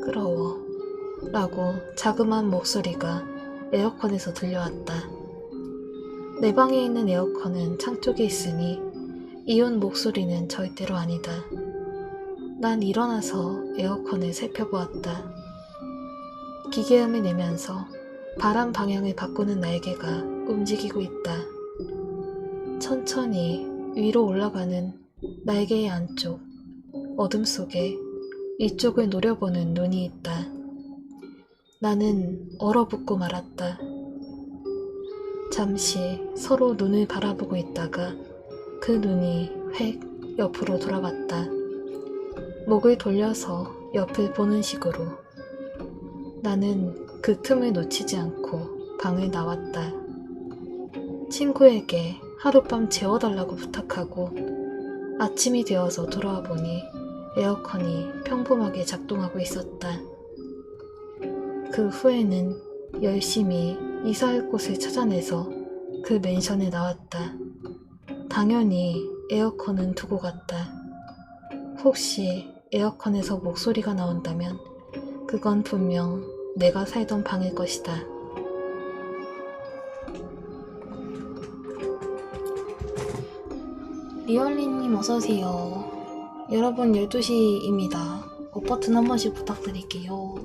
Speaker 2: 끄러워 라고 자그마한 목소리가 에어컨에서 들려왔다. 내 방에 있는 에어컨은 창 쪽에 있으니 이온 목소리는 절대로 아니다. 난 일어나서 에어컨을 살펴보았다. 기계음을 내면서 바람 방향을 바꾸는 날개가
Speaker 1: 움직이고 있다. 천천히 위로 올라가는 날개의 안쪽, 어둠 속에 이쪽을 노려보는 눈이 있다. 나는 얼어붙고 말았다. 잠시 서로 눈을 바라보고 있다가 그 눈이 획 옆으로 돌아갔다. 목을 돌려서 옆을 보는 식으로. 나는 그 틈을 놓치지 않고 방을 나왔다. 친구에게 하룻밤 재워달라고 부탁하고 아침이 되어서 돌아와 보니 에어컨이 평범하게 작동하고 있었다. 그 후에는 열심히 이사할 곳을 찾아내서 그 맨션에 나왔다. 당연히 에어컨은 두고 갔다. 혹시 에어컨에서 목소리가 나온다면 그건 분명 내가 살던 방일 것이다. 리얼리님 어서오세요. 여러분 12시입니다. 버튼 한 번씩 부탁드릴게요.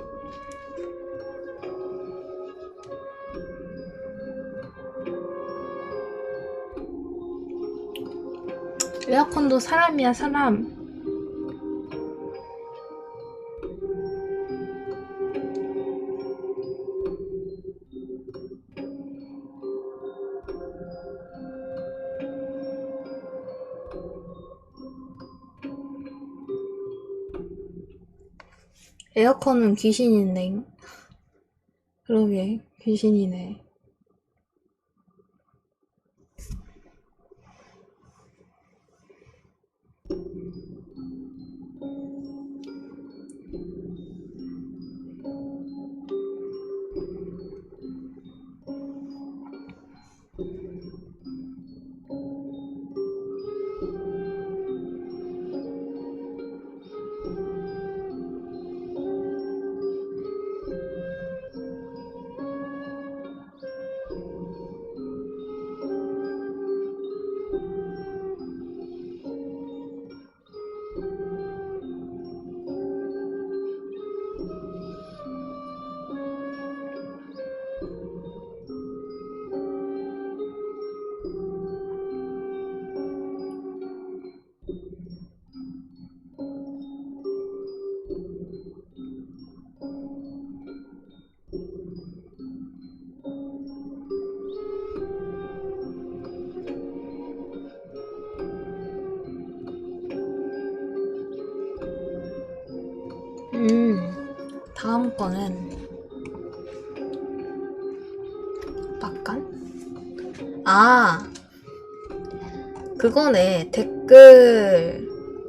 Speaker 1: 에어컨도 사람이야, 사람. 에어컨은 귀신이네. 그러게, 귀신이네. 다음 거는 막간? 아, 그거네.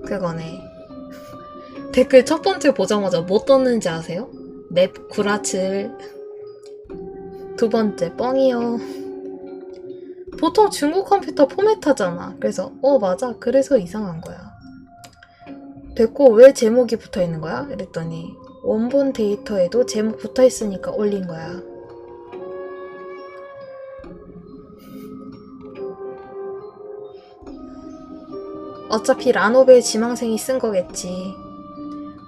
Speaker 1: 그거네. 댓글 첫 번째 보자마자 뭐 떴는지 아세요? 맵 구라칠. 두 번째 뻥이요. 보통 중국 컴퓨터 포맷하잖아. 그래서 맞아. 그래서 이상한 거야. 됐고 왜 제목이 붙어있는 거야? 이랬더니 원본 데이터에도 제목 붙어있으니까 올린 거야. 어차피 라노벨 지망생이 쓴 거겠지.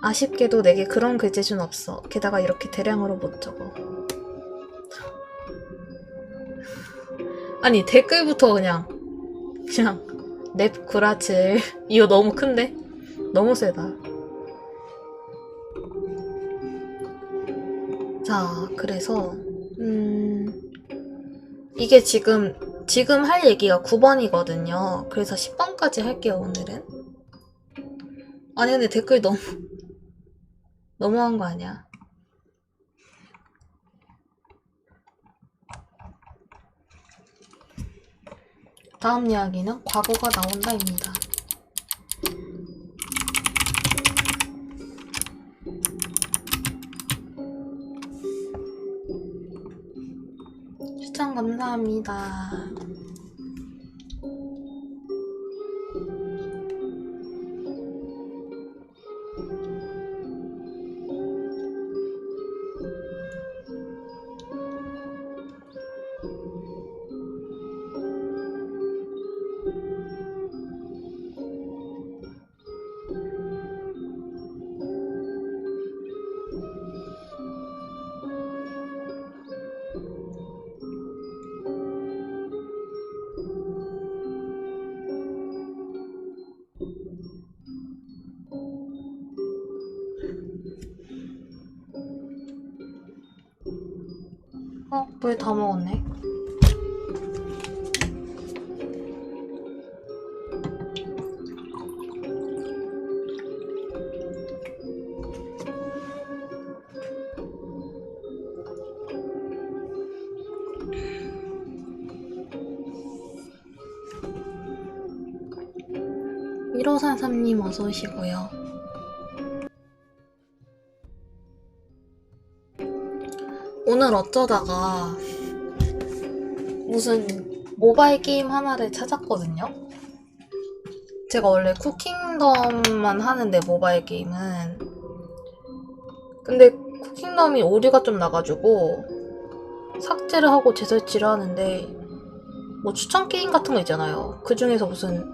Speaker 1: 아쉽게도 내게 그런 글재주는 없어. 게다가 이렇게 대량으로 못 적어. 아니 댓글부터 그냥 넵 구라칠. 이거 너무 큰데? 너무 세다. 자, 그래서 이게 지금 할 얘기가 9번이거든요. 그래서 10번까지 할게요, 오늘은. 아니 근데 댓글 너무한 거 아니야? 다음 이야기는 과거가 나온다입니다. 추천 감사합니다.
Speaker 2: 물 다 먹었네. (1543님) 어서 오시고요. 오늘 어쩌다가 무슨 모바일 게임 하나를 찾았거든요. 제가 원래 쿠킹덤만 하는데 모바일 게임은, 근데 쿠킹덤이 오류가 좀 나가지고 삭제를 하고 재설치를 하는데, 뭐 추천 게임 같은 거 있잖아요. 그 중에서 무슨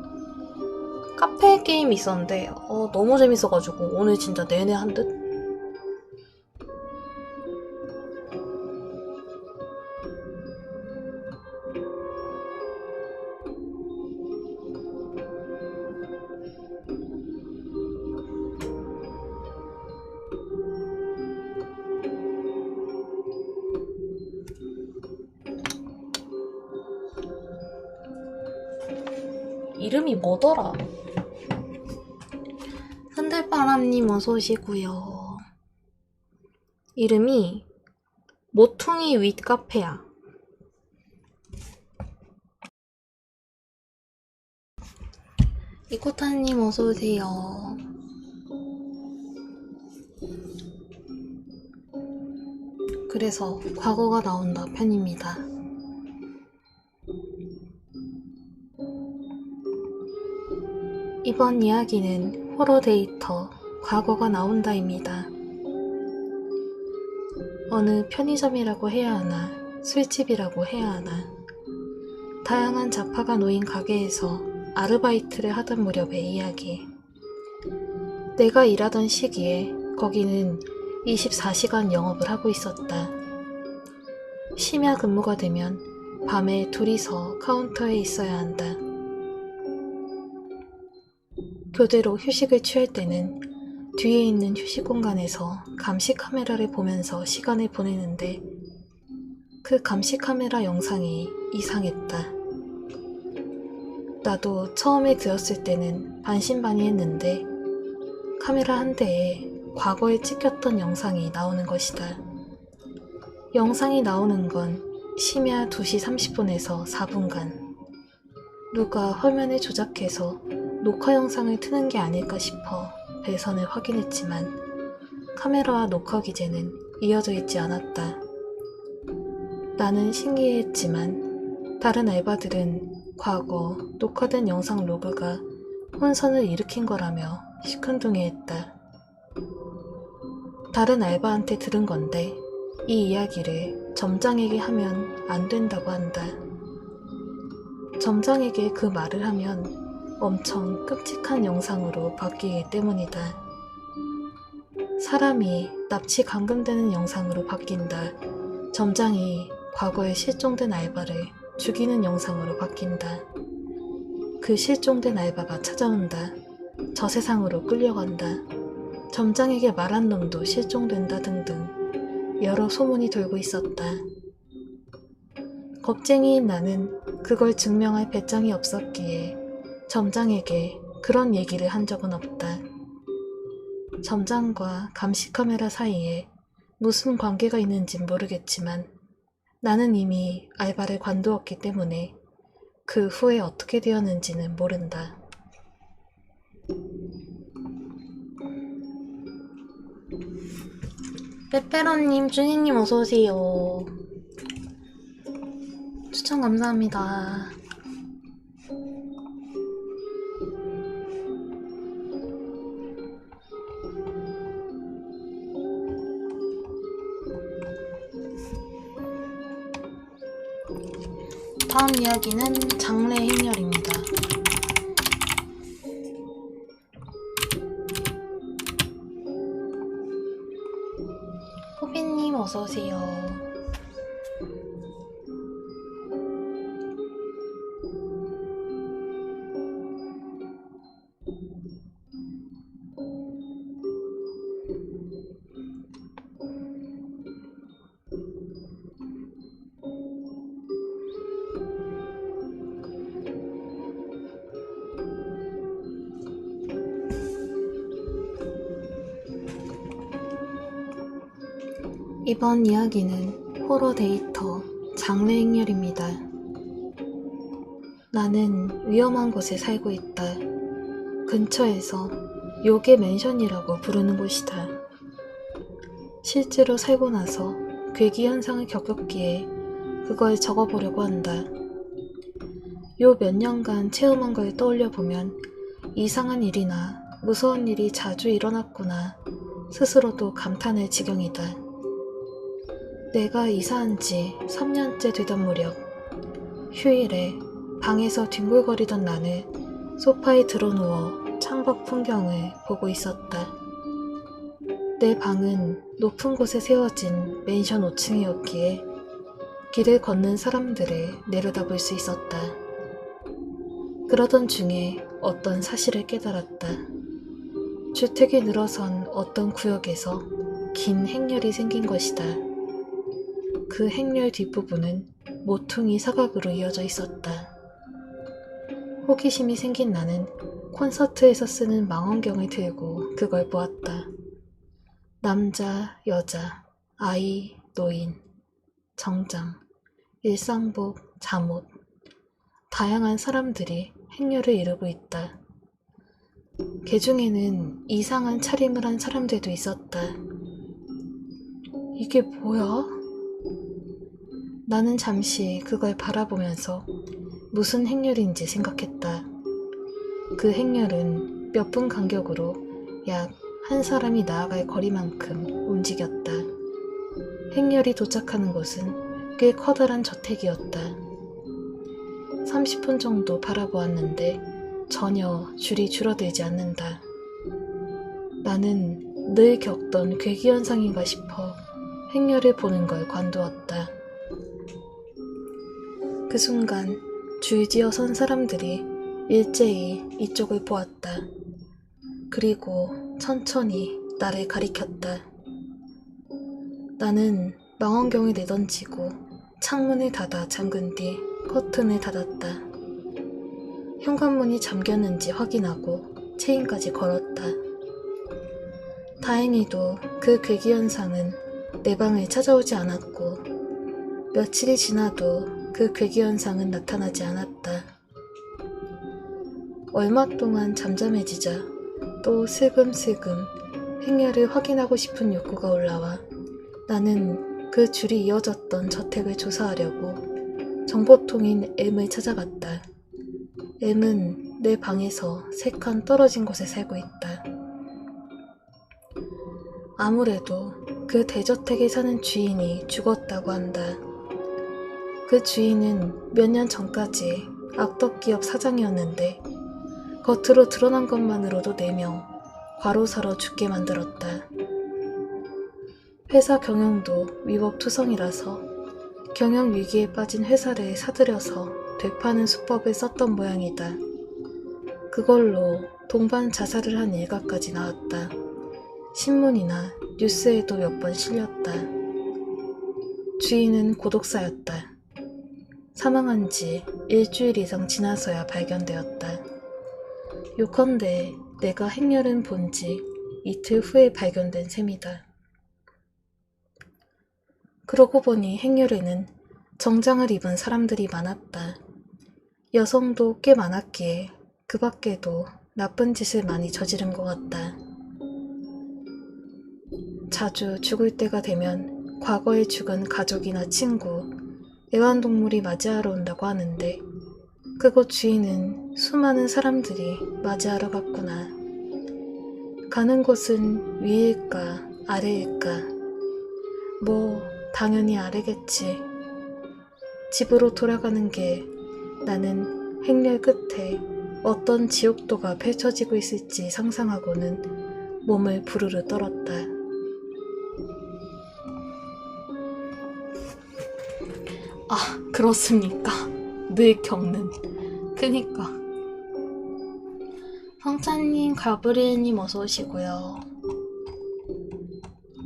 Speaker 2: 카페 게임이 있었는데 너무 재밌어가지고 오늘 진짜 내내 한 듯? 이름이 뭐더라? 흔들바람님 어서 오시고요. 이름이 모퉁이 윗 카페야. 이코타님 어서 오세요. 그래서 과거가 나온다 편입니다. 이번 이야기는 호러데이터 과거가 나온다입니다. 어느 편의점이라고 해야 하나, 술집이라고 해야 하나, 다양한 잡화가 놓인 가게에서 아르바이트를 하던 무렵의 이야기. 내가 일하던 시기에 거기는 24시간 영업을 하고 있었다. 심야 근무가 되면 밤에 둘이서 카운터에 있어야 한다. 교대로 휴식을 취할 때는 뒤에 있는 휴식 공간에서 감시 카메라를 보면서 시간을 보내는데 그 감시 카메라 영상이 이상했다. 나도 처음에 들었을 때는 반신반의했는데 카메라 한 대에 과거에 찍혔던 영상이 나오는 것이다. 영상이 나오는 건 심야 2시 30분에서 4분간. 누가 화면을 조작해서 녹화 영상을 트는 게 아닐까 싶어 배선을 확인했지만 카메라와 녹화 기재는 이어져 있지 않았다. 나는 신기해했지만 다른 알바들은 과거 녹화된 영상 로그가 혼선을 일으킨 거라며 시큰둥해했다. 다른 알바한테 들은 건데 이 이야기를 점장에게 하면 안 된다고 한다. 점장에게 그 말을 하면 엄청 끔찍한 영상으로 바뀌기 때문이다. 사람이 납치 감금되는 영상으로 바뀐다. 점장이 과거에 실종된 알바를 죽이는 영상으로 바뀐다. 그 실종된 알바가 찾아온다. 저 세상으로 끌려간다. 점장에게 말한 놈도 실종된다 등등 여러 소문이 돌고 있었다. 겁쟁이인 나는 그걸 증명할 배짱이 없었기에 점장에게 그런 얘기를 한 적은 없다. 점장과 감시 카메라 사이에 무슨 관계가 있는진 모르겠지만 나는 이미 알바를 관두었기 때문에 그 후에 어떻게 되었는지는 모른다. 빼빼로님, 쭈니님 어서오세요. 추천 감사합니다. 다음 이야기는 장래 행렬입니다. 호비님 어서오세요.
Speaker 1: 이번 이야기는 호러 데이터 장래 행렬입니다. 나는 위험한 곳에 살고 있다. 근처에서 요괴 맨션이라고 부르는 곳이다. 실제로 살고 나서 괴기 현상을 겪었기에 그걸 적어보려고 한다. 요 몇 년간 체험한 걸 떠올려 보면 이상한 일이나 무서운 일이 자주 일어났구나 스스로도 감탄할 지경이다. 내가 이사한 지 3년째 되던 무렵 휴일에 방에서 뒹굴거리던 나는 소파에 드러누워 창밖 풍경을 보고 있었다. 내 방은 높은 곳에 세워진 맨션 5층이었기에 길을 걷는 사람들을 내려다볼 수 있었다. 그러던 중에 어떤 사실을 깨달았다. 주택이 늘어선 어떤 구역에서 긴 행렬이 생긴 것이다. 그 행렬 뒷부분은 모퉁이 사각으로 이어져 있었다. 호기심이 생긴 나는 콘서트에서 쓰는 망원경을 들고 그걸 보았다. 남자, 여자, 아이, 노인, 정장, 일상복, 잠옷, 다양한 사람들이 행렬을 이루고 있다. 그 중에는 이상한 차림을 한 사람들도 있었다. 이게 뭐야? 나는 잠시 그걸 바라보면서 무슨 행렬인지 생각했다. 그 행렬은 몇 분 간격으로 약 한 사람이 나아갈 거리만큼 움직였다. 행렬이 도착하는 곳은 꽤 커다란 저택이었다. 30분 정도 바라보았는데 전혀 줄이 줄어들지 않는다. 나는 늘 겪던 괴기현상인가 싶어 행렬을 보는 걸 관두었다. 그 순간 줄지어 선 사람들이 일제히 이쪽을 보았다. 그리고 천천히 나를 가리켰다. 나는 망원경을 내던지고 창문을 닫아 잠근 뒤 커튼을 닫았다. 현관문이 잠겼는지 확인하고 체인까지 걸었다. 다행히도 그 괴기현상은 내 방을 찾아오지 않았고 며칠이 지나도 그 괴기현상은 나타나지 않았다. 얼마 동안 잠잠해지자 또 슬금슬금 행렬을 확인하고 싶은 욕구가 올라와 나는 그 줄이 이어졌던 저택을 조사하려고 정보통인 M을 찾아갔다. M은 내 방에서 3칸 떨어진 곳에 살고 있다. 아무래도 그 대저택에 사는 주인이 죽었다고 한다. 그 주인은 몇 년 전까지 악덕기업 사장이었는데 겉으로 드러난 것만으로도 4명 과로사로 죽게 만들었다. 회사 경영도 위법투성이라서 경영 위기에 빠진 회사를 사들여서 되파는 수법을 썼던 모양이다. 그걸로 동반 자살을 한 일가까지 나왔다. 신문이나 뉴스에도 몇 번 실렸다. 주인은 고독사였다. 사망한 지 일주일 이상 지나서야 발견되었다. 요컨대 내가 행렬은 본 지 이틀 후에 발견된 셈이다. 그러고 보니 행렬에는 정장을 입은 사람들이 많았다. 여성도 꽤 많았기에 그 밖에도 나쁜 짓을 많이 저지른 것 같다. 자주 죽을 때가 되면 과거에 죽은 가족이나 친구, 애완동물이 맞이하러 온다고 하는데 그곳 주인은 수많은 사람들이 맞이하러 갔구나. 가는 곳은 위일까 아래일까? 뭐 당연히 아래겠지. 집으로 돌아가는 게 나는 행렬 끝에 어떤 지옥도가 펼쳐지고 있을지 상상하고는 몸을 부르르 떨었다. 아, 그렇습니까? 늘 겪는. 그니까. 성찬님, 가브리엘님 어서 오시고요.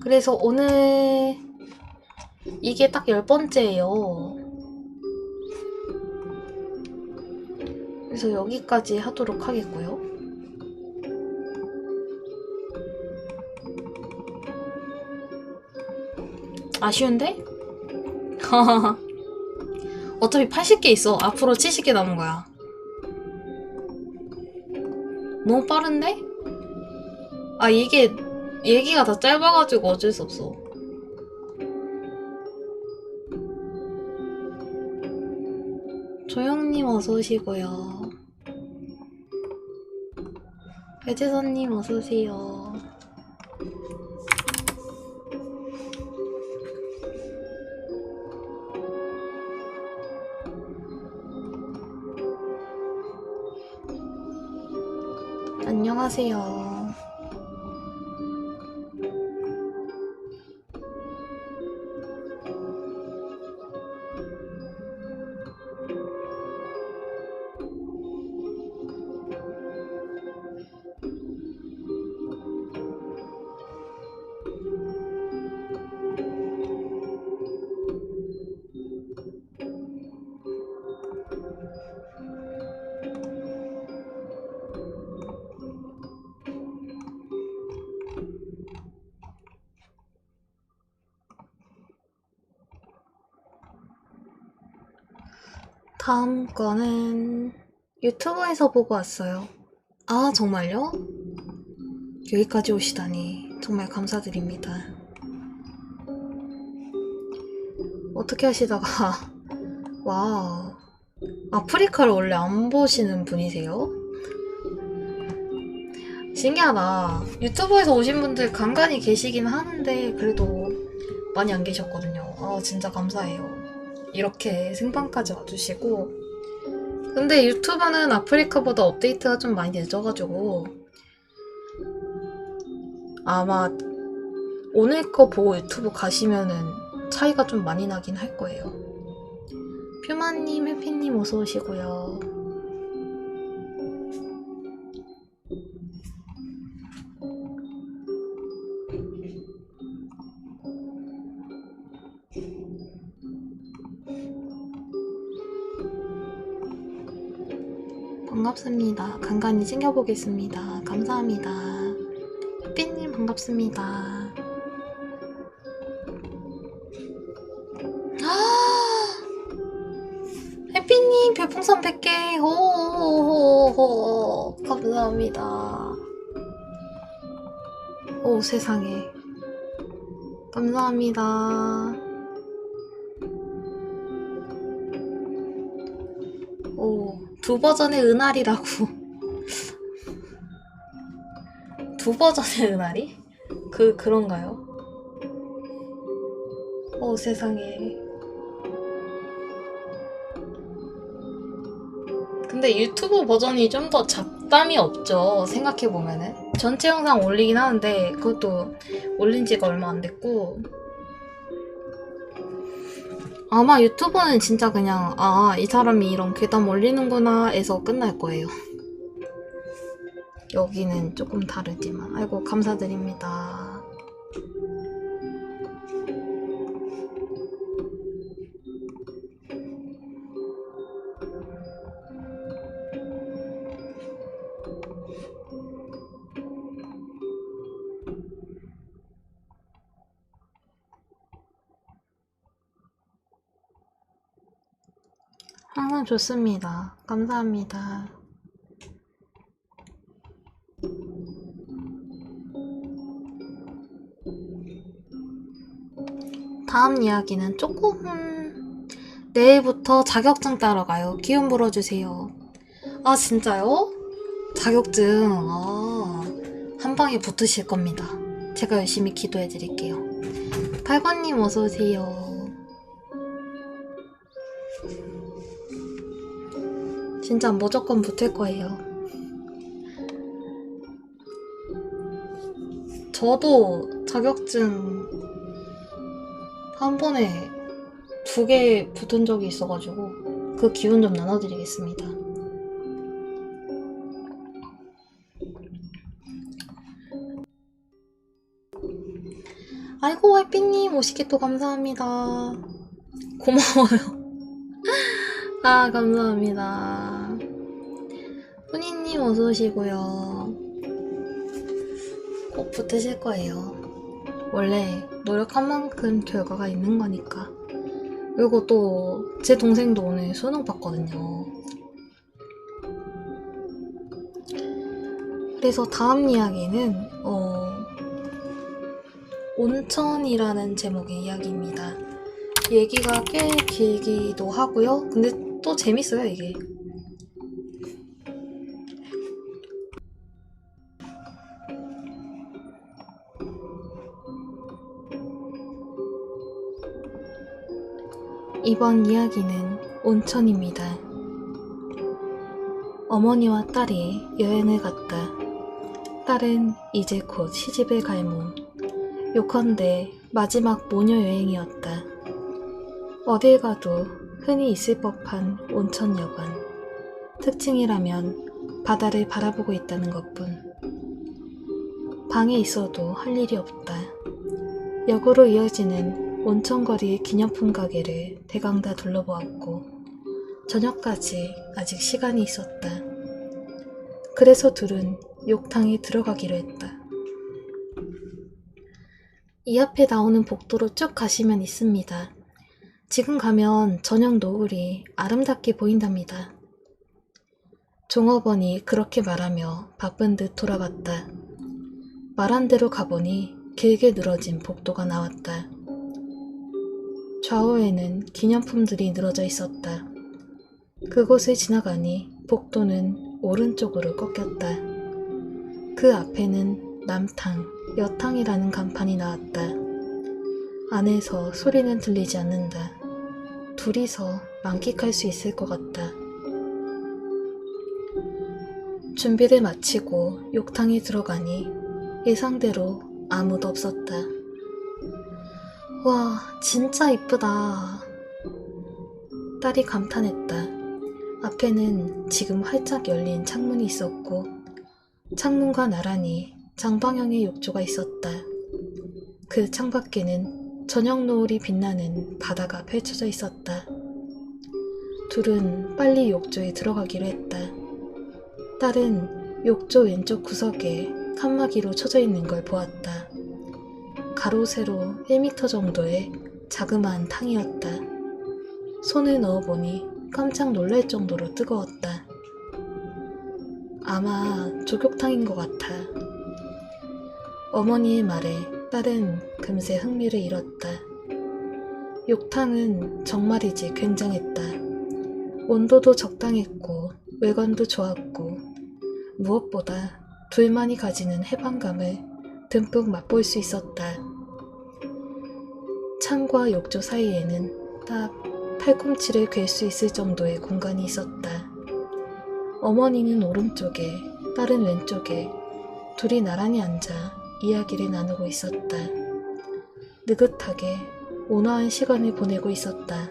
Speaker 1: 그래서 오늘 이게 딱 10번째예요. 그래서 여기까지 하도록 하겠고요.
Speaker 2: 아쉬운데? 어차피 80개 있어. 앞으로 70개 남은 거야. 너무 빠른데? 아, 이게 얘기가 다 짧아가지고 어쩔 수 없어. 조영님 어서오시고요. 배재선님 어서오세요. 안녕하세요. 다음 거는 유튜브에서 보고 왔어요. 아, 정말요? 여기까지 오시다니 정말 감사드립니다. 어떻게 하시다가 와우, 아프리카를 원래 안 보시는 분이세요? 신기하다. 유튜브에서 오신 분들 간간히 계시긴 하는데 그래도 많이 안 계셨거든요. 아, 진짜 감사해요. 이렇게 생방까지 와주시고. 근데 유튜브는 아프리카보다 업데이트가 좀 많이 늦어가지고 아마 오늘 거 보고 유튜브 가시면은 차이가 좀 많이 나긴 할 거예요. 퓨마님, 해피님 어서 오시고요. 반갑습니다. 간간히 챙겨보겠습니다. 감사합니다. 해피님 반갑습니다. 해피님 별풍선 100개 오 감사합니다. 오 세상에 감사합니다. 오, 두 버전의 은알이라고. 두 버전의 은알이? 그런가요? 오 세상에. 근데 유튜브 버전이 좀 더 잡담이 없죠. 생각해보면은. 전체 영상 올리긴 하는데 그것도 올린 지가 얼마 안 됐고 아마 유튜브는 진짜 그냥 아, 이 사람이 이런 괴담 올리는구나 해서 끝날 거예요. 여기는 조금 다르지만 아이고 감사드립니다. 항상 좋습니다. 감사합니다. 다음 이야기는 조금 내일부터 자격증 따러 가요. 기운 불어주세요. 아 진짜요? 자격증 한 방에 붙으실 겁니다. 제가 열심히 기도해드릴게요. 8번님 어서오세요. 진짜 무조건 붙을 거예요. 저도 자격증 한 번에 2개 붙은 적이 있어가지고 그 기운 좀 나눠드리겠습니다. 아이고 해피님 50개 또 감사합니다. 고마워요. 아 감사합니다. 훈이님 어서오시고요. 꼭 붙으실 거예요. 원래 노력한 만큼 결과가 있는 거니까. 그리고 또 제 동생도 오늘 수능 봤거든요. 그래서 다음 이야기는 온천이라는 제목의 이야기입니다. 얘기가 꽤 길기도 하고요. 근데 또 재밌어요, 이게. 이번 이야기는 온천입니다. 어머니와 딸이 여행을 갔다. 딸은 이제 곧 시집을 갈 몸. 요컨대 마지막 모녀 여행이었다. 어딜 가도 흔히 있을 법한 온천 여관. 특징이라면 바다를 바라보고 있다는 것뿐. 방에 있어도 할 일이 없다. 역으로 이어지는 온천거리의 기념품 가게를 대강 다 둘러보았고 저녁까지 아직 시간이 있었다. 그래서 둘은 욕탕에 들어가기로 했다. 이 앞에 나오는 복도로 쭉 가시면 있습니다. 지금 가면 저녁 노을이 아름답게 보인답니다. 종업원이 그렇게 말하며 바쁜 듯 돌아갔다. 말한 대로 가보니 길게 늘어진 복도가 나왔다. 좌우에는 기념품들이 늘어져 있었다. 그곳을 지나가니 복도는 오른쪽으로 꺾였다. 그 앞에는 남탕, 여탕이라는 간판이 나왔다. 안에서 소리는 들리지 않는다. 둘이서 만끽할 수 있을 것 같다. 준비를 마치고 욕탕에 들어가니 예상대로 아무도 없었다. 와, 진짜 이쁘다. 딸이 감탄했다. 앞에는 지금 활짝 열린 창문이 있었고 창문과 나란히 장방형의 욕조가 있었다. 그 창밖에는 저녁 노을이 빛나는 바다가 펼쳐져 있었다. 둘은 빨리 욕조에 들어가기로 했다. 딸은 욕조 왼쪽 구석에 칸막이로 쳐져 있는 걸 보았다. 가로 세로 1m 정도의 자그마한 탕이었다. 손을 넣어보니 깜짝 놀랄 정도로 뜨거웠다. 아마 족욕탕인 것 같아. 어머니의 말에 딸은 금세 흥미를 잃었다. 욕탕은 정말이지 굉장했다. 온도도 적당했고 외관도 좋았고 무엇보다 둘만이 가지는 해방감을 듬뿍 맛볼 수 있었다. 창과 욕조 사이에는 딱 팔꿈치를 괸 수 있을 정도의 공간이 있었다. 어머니는 오른쪽에, 딸은 왼쪽에 둘이 나란히 앉아 이야기를 나누고 있었다. 느긋하게 온화한 시간을 보내고 있었다.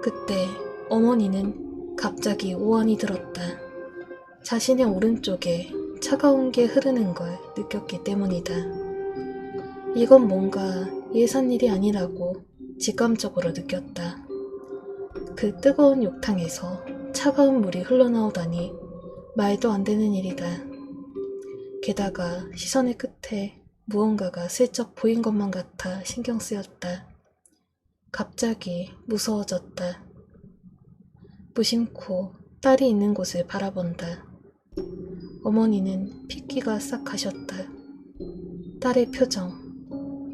Speaker 2: 그때 어머니는 갑자기 오한이 들었다. 자신의 오른쪽에 차가운 게 흐르는 걸 느꼈기 때문이다. 이건 뭔가 예산 일이 아니라고 직감적으로 느꼈다. 그 뜨거운 욕탕에서 차가운 물이 흘러나오다니 말도 안 되는 일이다. 게다가 시선의 끝에 무언가가 슬쩍 보인 것만 같아 신경 쓰였다. 갑자기 무서워졌다. 무심코 딸이 있는 곳을 바라본다. 어머니는 핏기가 싹 가셨다. 딸의 표정,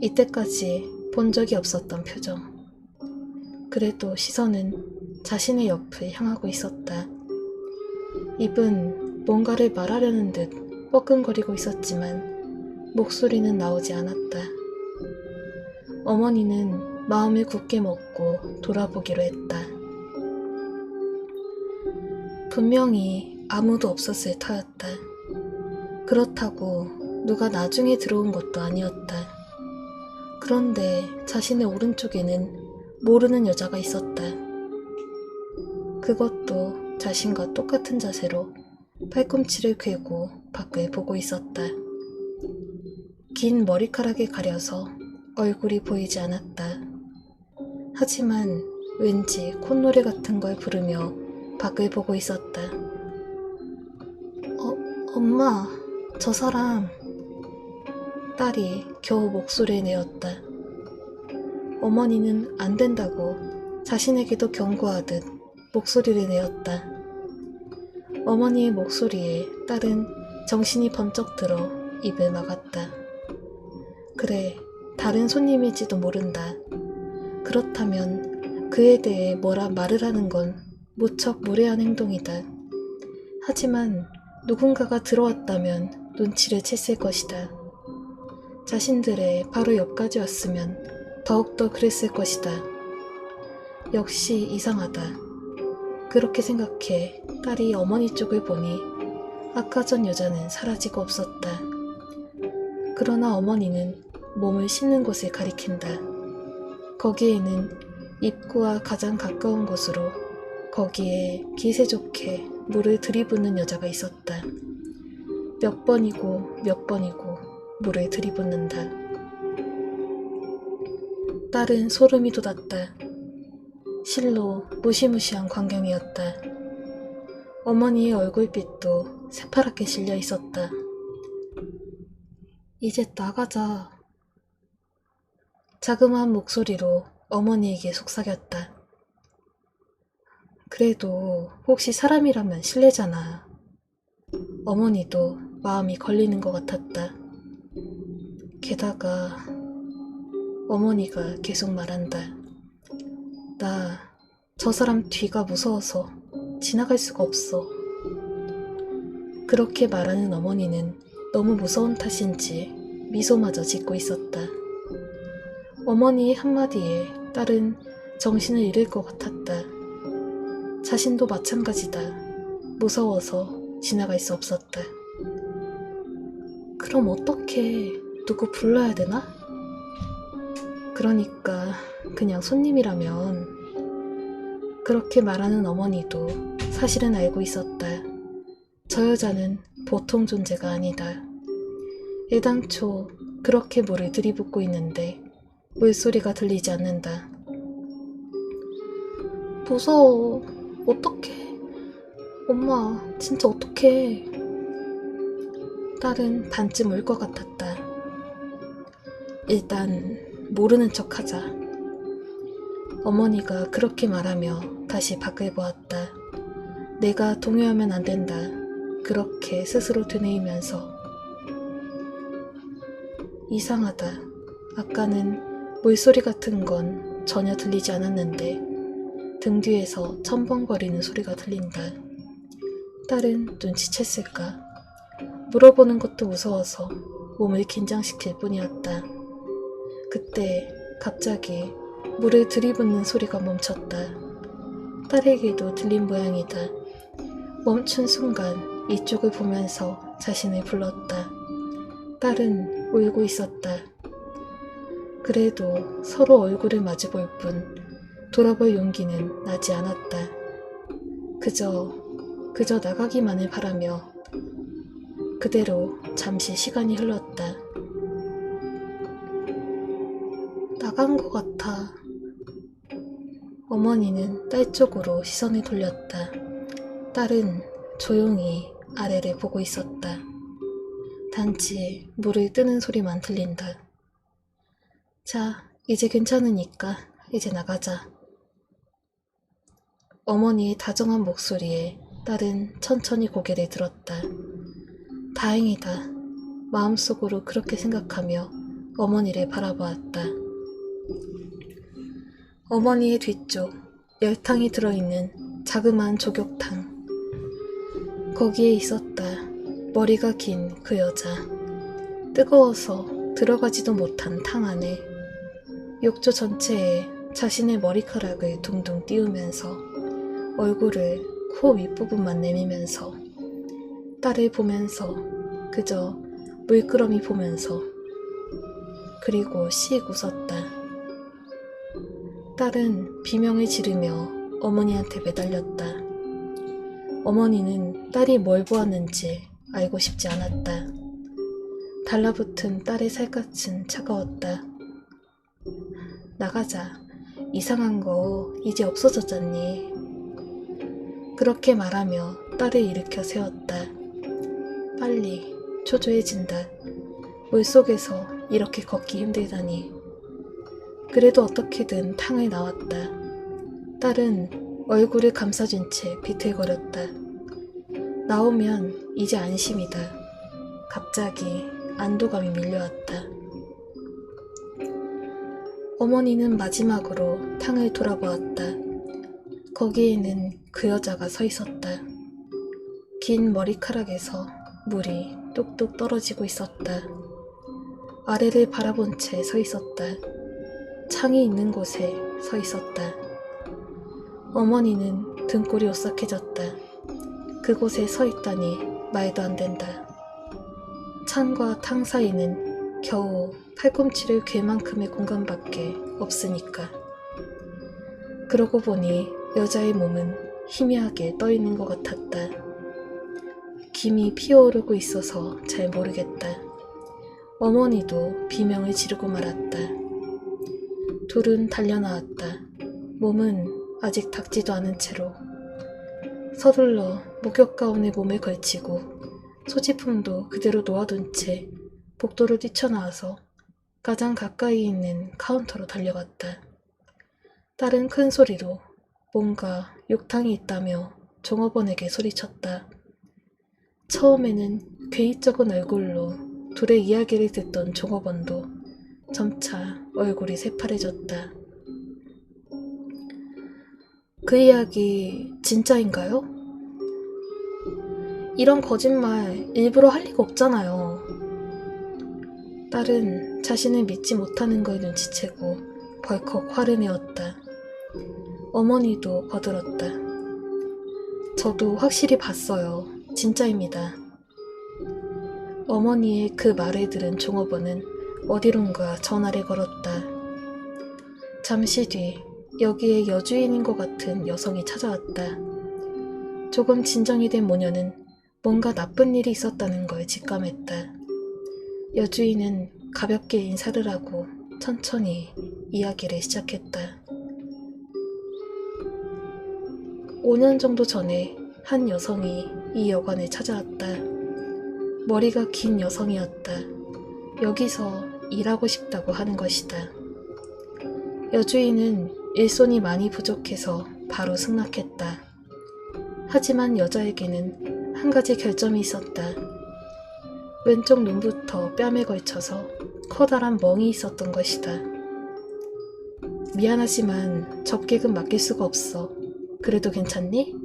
Speaker 2: 이때까지 본 적이 없었던 표정. 그래도 시선은 자신의 옆을 향하고 있었다. 입은 뭔가를 말하려는 듯 뻐끔거리고 있었지만 목소리는 나오지 않았다. 어머니는 마음을 굳게 먹고 돌아보기로 했다. 분명히 아무도 없었을 터였다. 그렇다고 누가 나중에 들어온 것도 아니었다. 그런데 자신의 오른쪽에는 모르는 여자가 있었다. 그것도 자신과 똑같은 자세로 팔꿈치를 괸고 밖을 보고 있었다. 긴 머리카락에 가려서 얼굴이 보이지 않았다. 하지만 왠지 콧노래 같은 걸 부르며 밖을 보고 있었다. 엄마, 저 사람.
Speaker 1: 딸이 겨우 목소리를 내었다. 어머니는 안 된다고 자신에게도 경고하듯 목소리를 내었다. 어머니의 목소리에 딸은 정신이 번쩍 들어 입을 막았다. 그래, 다른 손님일지도 모른다. 그렇다면 그에 대해 뭐라 말을 하는 건 무척 무례한 행동이다. 하지만 누군가가 들어왔다면 눈치를 챘을 것이다. 자신들의 바로 옆까지 왔으면 더욱더 그랬을 것이다. 역시 이상하다. 그렇게 생각해 딸이 어머니 쪽을 보니 아까 전 여자는 사라지고 없었다. 그러나 어머니는 몸을 씻는 곳을 가리킨다. 거기에는 입구와 가장 가까운 곳으로 거기에 기세 좋게 물을 들이붓는 여자가 있었다. 몇 번이고 몇 번이고 물을 들이붓는다. 딸은 소름이 돋았다. 실로 무시무시한 광경이었다. 어머니의 얼굴빛도 새파랗게 질려 있었다. 이제 나가자. 자그마한 목소리로 어머니에게 속삭였다. 그래도 혹시 사람이라면 실례잖아. 어머니도 마음이 걸리는 것 같았다. 게다가 어머니가 계속 말한다. 나 저 사람 뒤가 무서워서 지나갈 수가 없어. 그렇게 말하는 어머니는 너무 무서운 탓인지 미소마저 짓고 있었다. 어머니의 한마디에 딸은 정신을 잃을 것 같았다. 자신도 마찬가지다. 무서워서 지나갈 수 없었다. 그럼 어떡해? 누구 불러야 되나? 그러니까 그냥 손님이라면. 그렇게 말하는 어머니도 사실은 알고 있었다. 저 여자는 보통 존재가 아니다. 애당초 그렇게 물을 들이붓고 있는데 물소리가 들리지 않는다. 무서워. 어떡해. 엄마, 진짜 어떡해. 딸은 반쯤 울 것 같았다. 일단 모르는 척 하자. 어머니가 그렇게 말하며 다시 밖을 보았다. 내가 동요하면 안 된다. 그렇게 스스로 되뇌이면서. 이상하다. 아까는 물소리 같은 건 전혀 들리지 않았는데 등 뒤에서 첨벙거리는 소리가 들린다. 딸은 눈치챘을까? 물어보는 것도 무서워서 몸을 긴장시킬 뿐이었다. 그때 갑자기 물을 들이붓는 소리가 멈췄다. 딸에게도 들린 모양이다. 멈춘 순간 이쪽을 보면서 자신을 불렀다. 딸은 울고 있었다. 그래도 서로 얼굴을 마주볼 뿐 돌아볼 용기는 나지 않았다. 그저 나가기만을 바라며 그대로 잠시 시간이 흘렀다. 나간 것 같아. 어머니는 딸 쪽으로 시선을 돌렸다. 딸은 조용히 아래를 보고 있었다. 단지 물을 뜨는 소리만 들린다. 자, 이제 괜찮으니까 이제 나가자. 어머니의 다정한 목소리에 딸은 천천히 고개를 들었다. 다행이다. 마음속으로 그렇게 생각하며 어머니를 바라보았다. 어머니의 뒤쪽 열탕이 들어있는 자그마한 족욕탕. 거기에 있었다. 머리가 긴 그 여자. 뜨거워서 들어가지도 못한 탕 안에 욕조 전체에 자신의 머리카락을 둥둥 띄우면서 얼굴을 코 윗부분만 내미면서 딸을 보면서 그저 물끄러미 보면서 그리고 씩 웃었다. 딸은 비명을 지르며 어머니한테 매달렸다. 어머니는 딸이 뭘 보았는지 알고 싶지 않았다. 달라붙은 딸의 살갗은 차가웠다. 나가자. 이상한 거 이제 없어졌잖니. 그렇게 말하며 딸을 일으켜 세웠다. 빨리. 초조해진다. 물속에서 이렇게 걷기 힘들다니. 그래도 어떻게든 탕을 나왔다. 딸은 얼굴을 감싸준 채 비틀거렸다. 나오면 이제 안심이다. 갑자기 안도감이 밀려왔다. 어머니는 마지막으로 탕을 돌아보았다. 거기에는 그 여자가 서 있었다. 긴 머리카락에서 물이 뚝뚝 떨어지고 있었다. 아래를 바라본 채 서 있었다. 창이 있는 곳에 서 있었다. 어머니는 등골이 오싹해졌다. 그곳에 서 있다니 말도 안 된다. 창과 탕 사이는 겨우 팔꿈치를 꿰 만큼의 공간밖에 없으니까. 그러고 보니 여자의 몸은 희미하게 떠 있는 것 같았다. 김이 피어오르고 있어서 잘 모르겠다. 어머니도 비명을 지르고 말았다. 둘은 달려나왔다. 몸은 아직 닿지도 않은 채로. 서둘러 목욕 가운에 몸을 걸치고 소지품도 그대로 놓아둔 채 복도로 뛰쳐나와서 가장 가까이 있는 카운터로 달려갔다. 딸은 큰 소리로 뭔가 욕탕이 있다며 종업원에게 소리쳤다. 처음에는 괴이적은 얼굴로 둘의 이야기를 듣던 종업원도 점차 얼굴이 새파래졌다. 그 이야기 진짜인가요? 이런 거짓말 일부러 할 리가 없잖아요. 딸은 자신을 믿지 못하는 걸 눈치채고 벌컥 화를 내었다. 어머니도 거들었다. 저도 확실히 봤어요. 진짜입니다. 어머니의 그 말을 들은 종업원은 어디론가 전화를 걸었다. 잠시 뒤 여기에 여주인인 것 같은 여성이 찾아왔다. 조금 진정이 된 모녀는 뭔가 나쁜 일이 있었다는 걸 직감했다. 여주인은 가볍게 인사를 하고 천천히 이야기를 시작했다. 5년 정도 전에 한 여성이 이 여관에 찾아왔다. 머리가 긴 여성이었다. 여기서 일하고 싶다고 하는 것이다. 여주인은 일손이 많이 부족해서 바로 승낙했다. 하지만 여자에게는 한 가지 결점이 있었다. 왼쪽 눈부터 뺨에 걸쳐서 커다란 멍이 있었던 것이다. 미안하지만 접객은 맡길 수가 없어. 그래도 괜찮니?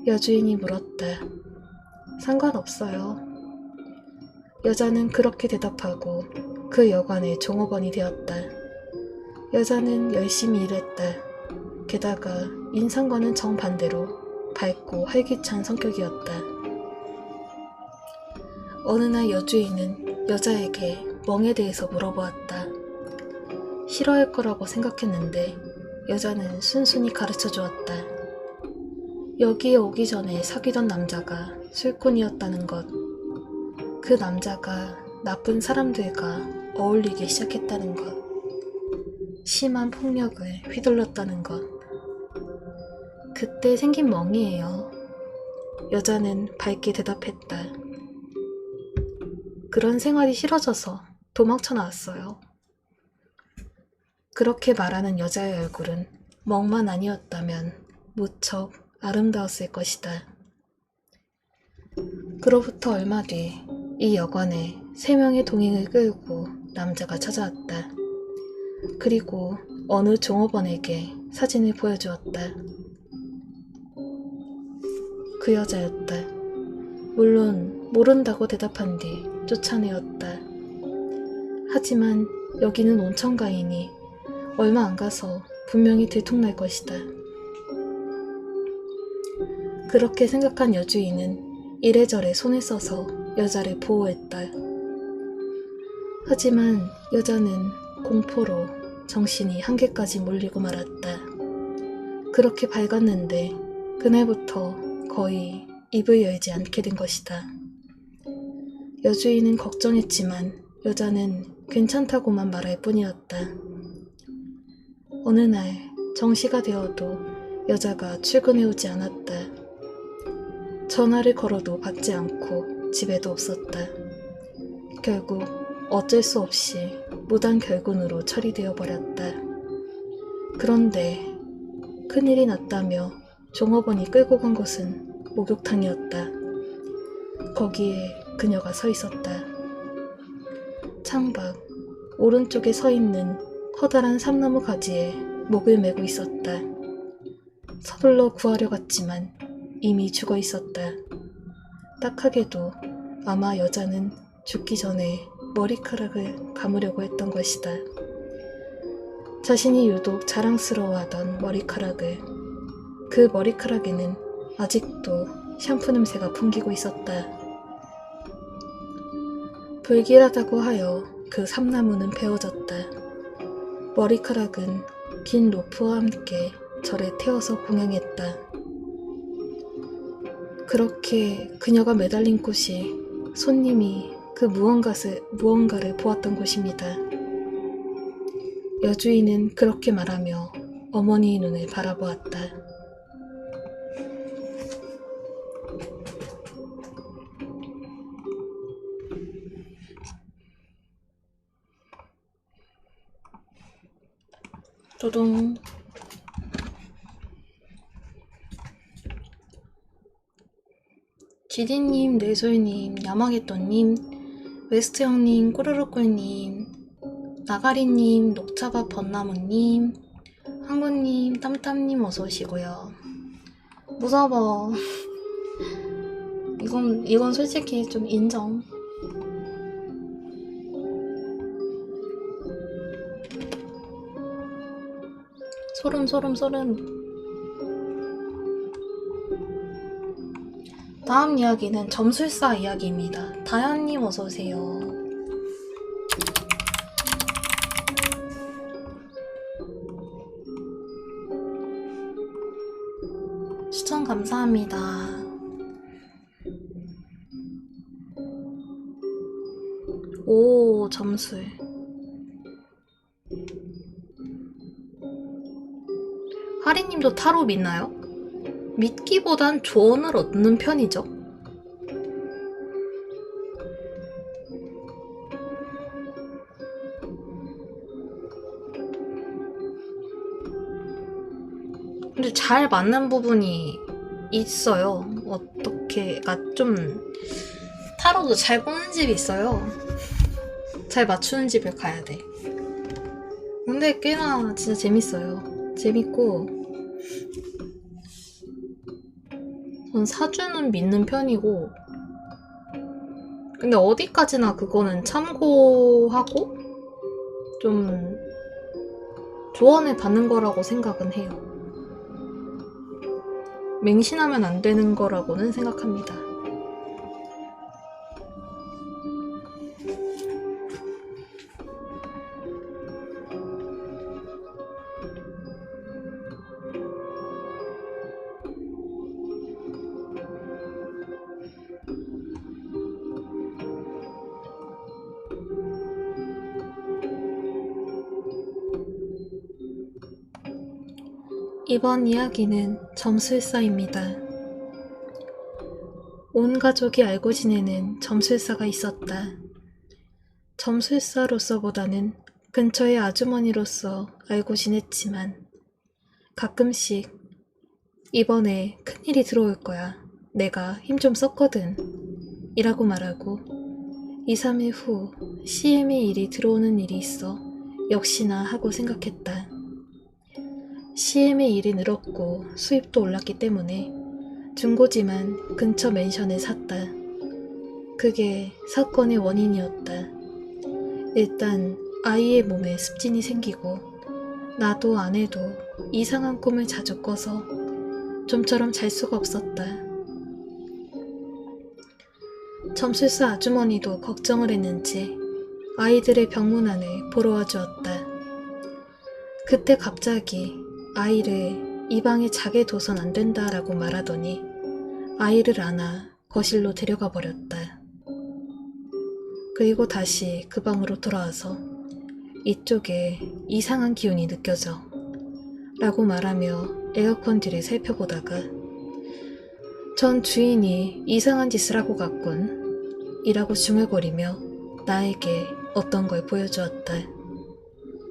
Speaker 1: 여주인이 물었다. 상관없어요. 여자는 그렇게 대답하고 그 여관의 종업원이 되었다. 여자는 열심히 일했다. 게다가 인상과는 정반대로 밝고 활기찬 성격이었다. 어느 날 여주인은 여자에게 멍에 대해서 물어보았다. 싫어할 거라고 생각했는데 여자는 순순히 가르쳐 주었다. 여기에 오기 전에 사귀던 남자가 술꾼이었다는 것. 그 남자가 나쁜 사람들과 어울리기 시작했다는 것. 심한 폭력을 휘둘렀다는 것. 그때 생긴 멍이에요. 여자는 밝게 대답했다. 그런 생활이 싫어져서 도망쳐 나왔어요. 그렇게 말하는 여자의 얼굴은 멍만 아니었다면 무척 아름다웠을 것이다. 그로부터 얼마 뒤 이 여관에 3명의 동행을 끌고 남자가 찾아왔다. 그리고 어느 종업원에게 사진을 보여주었다. 그 여자였다. 물론 모른다고 대답한 뒤 쫓아내었다. 하지만 여기는 온천가이니 얼마 안 가서 분명히 들통날 것이다. 그렇게 생각한 여주인은 이래저래 손을 써서 여자를 보호했다. 하지만 여자는 공포로 정신이 한계까지 몰리고 말았다. 그렇게 밝았는데 그날부터 거의 입을 열지 않게 된 것이다. 여주인은 걱정했지만 여자는 괜찮다고만 말할 뿐이었다. 어느 날 정시가 되어도 여자가 출근해 오지 않았다. 전화를 걸어도 받지 않고 집에도 없었다. 결국 어쩔 수 없이 무단 결근으로 처리되어 버렸다. 그런데 큰일이 났다며 종업원이 끌고 간 곳은 목욕탕이었다. 거기에 그녀가 서 있었다. 창밖 오른쪽에 서 있는 커다란 삼나무 가지에 목을 메고 있었다. 서둘러 구하려 갔지만 이미 죽어 있었다. 딱하게도 아마 여자는 죽기 전에 머리카락을 감으려고 했던 것이다. 자신이 유독 자랑스러워하던 머리카락을, 그 머리카락에는 아직도 샴푸 냄새가 풍기고 있었다. 불길하다고 하여 그 삼나무는 베어졌다. 머리카락은 긴 로프와 함께 절에 태워서 공양했다. 그렇게 그녀가 매달린 곳이 손님이 그 무언가를 보았던 곳입니다. 여주인은 그렇게 말하며 어머니의 눈을 바라보았다. 도동. 지디님, 내솔님, 야마게또님, 웨스트 형님, 꾸르르꿀님, 나가리님, 녹차밥 번나무님, 항구님, 땀땀님 어서 오시고요. 무서워. 이건 솔직히 좀 인정. 소름. 다음 이야기는 점술사 이야기입니다. 다현님 어서오세요. 추천 감사합니다. 오, 점술. 하리님도 타로 믿나요? 믿기보단 조언을 얻는 편이죠. 근데 잘 맞는 부분이 있어요. 어떻게가 좀 타로도 잘 보는 집이 있어요. 잘 맞추는 집을 가야 돼. 근데 꽤나 진짜 재밌어요. 재밌고 전 사주는 믿는 편이고, 근데 어디까지나 그거는 참고하고 좀 조언을 받는 거라고 생각은 해요. 맹신하면 안 되는 거라고는 생각합니다. 이번 이야기는 점술사입니다. 온 가족이 알고 지내는 점술사가 있었다. 점술사로서보다는 근처의 아주머니로서 알고 지냈지만 가끔씩 이번에 큰일이 들어올 거야. 내가 힘 좀 썼거든. 이라고 말하고 2, 3일 후 CM의 일이 들어오는 일이 있어 역시나 하고 생각했다. CM의 일이 늘었고 수입도 올랐기 때문에 중고지만 근처 맨션을 샀다. 그게 사건의 원인이었다. 일단 아이의 몸에 습진이 생기고 나도 아내도 이상한 꿈을 자주 꿔서 좀처럼 잘 수가 없었다. 점술사 아주머니도 걱정을 했는지 아이들의 병문안을 보러 와주었다. 그때 갑자기 아이를 이 방에 자게 둬선 안 된다라고 말하더니 아이를 안아 거실로 데려가 버렸다. 그리고 다시 그 방으로 돌아와서 이쪽에 이상한 기운이 느껴져 라고 말하며 에어컨 뒤를 살펴보다가 전 주인이 이상한 짓을 하고 갔군 이라고 중얼거리며 나에게 어떤 걸 보여주었다.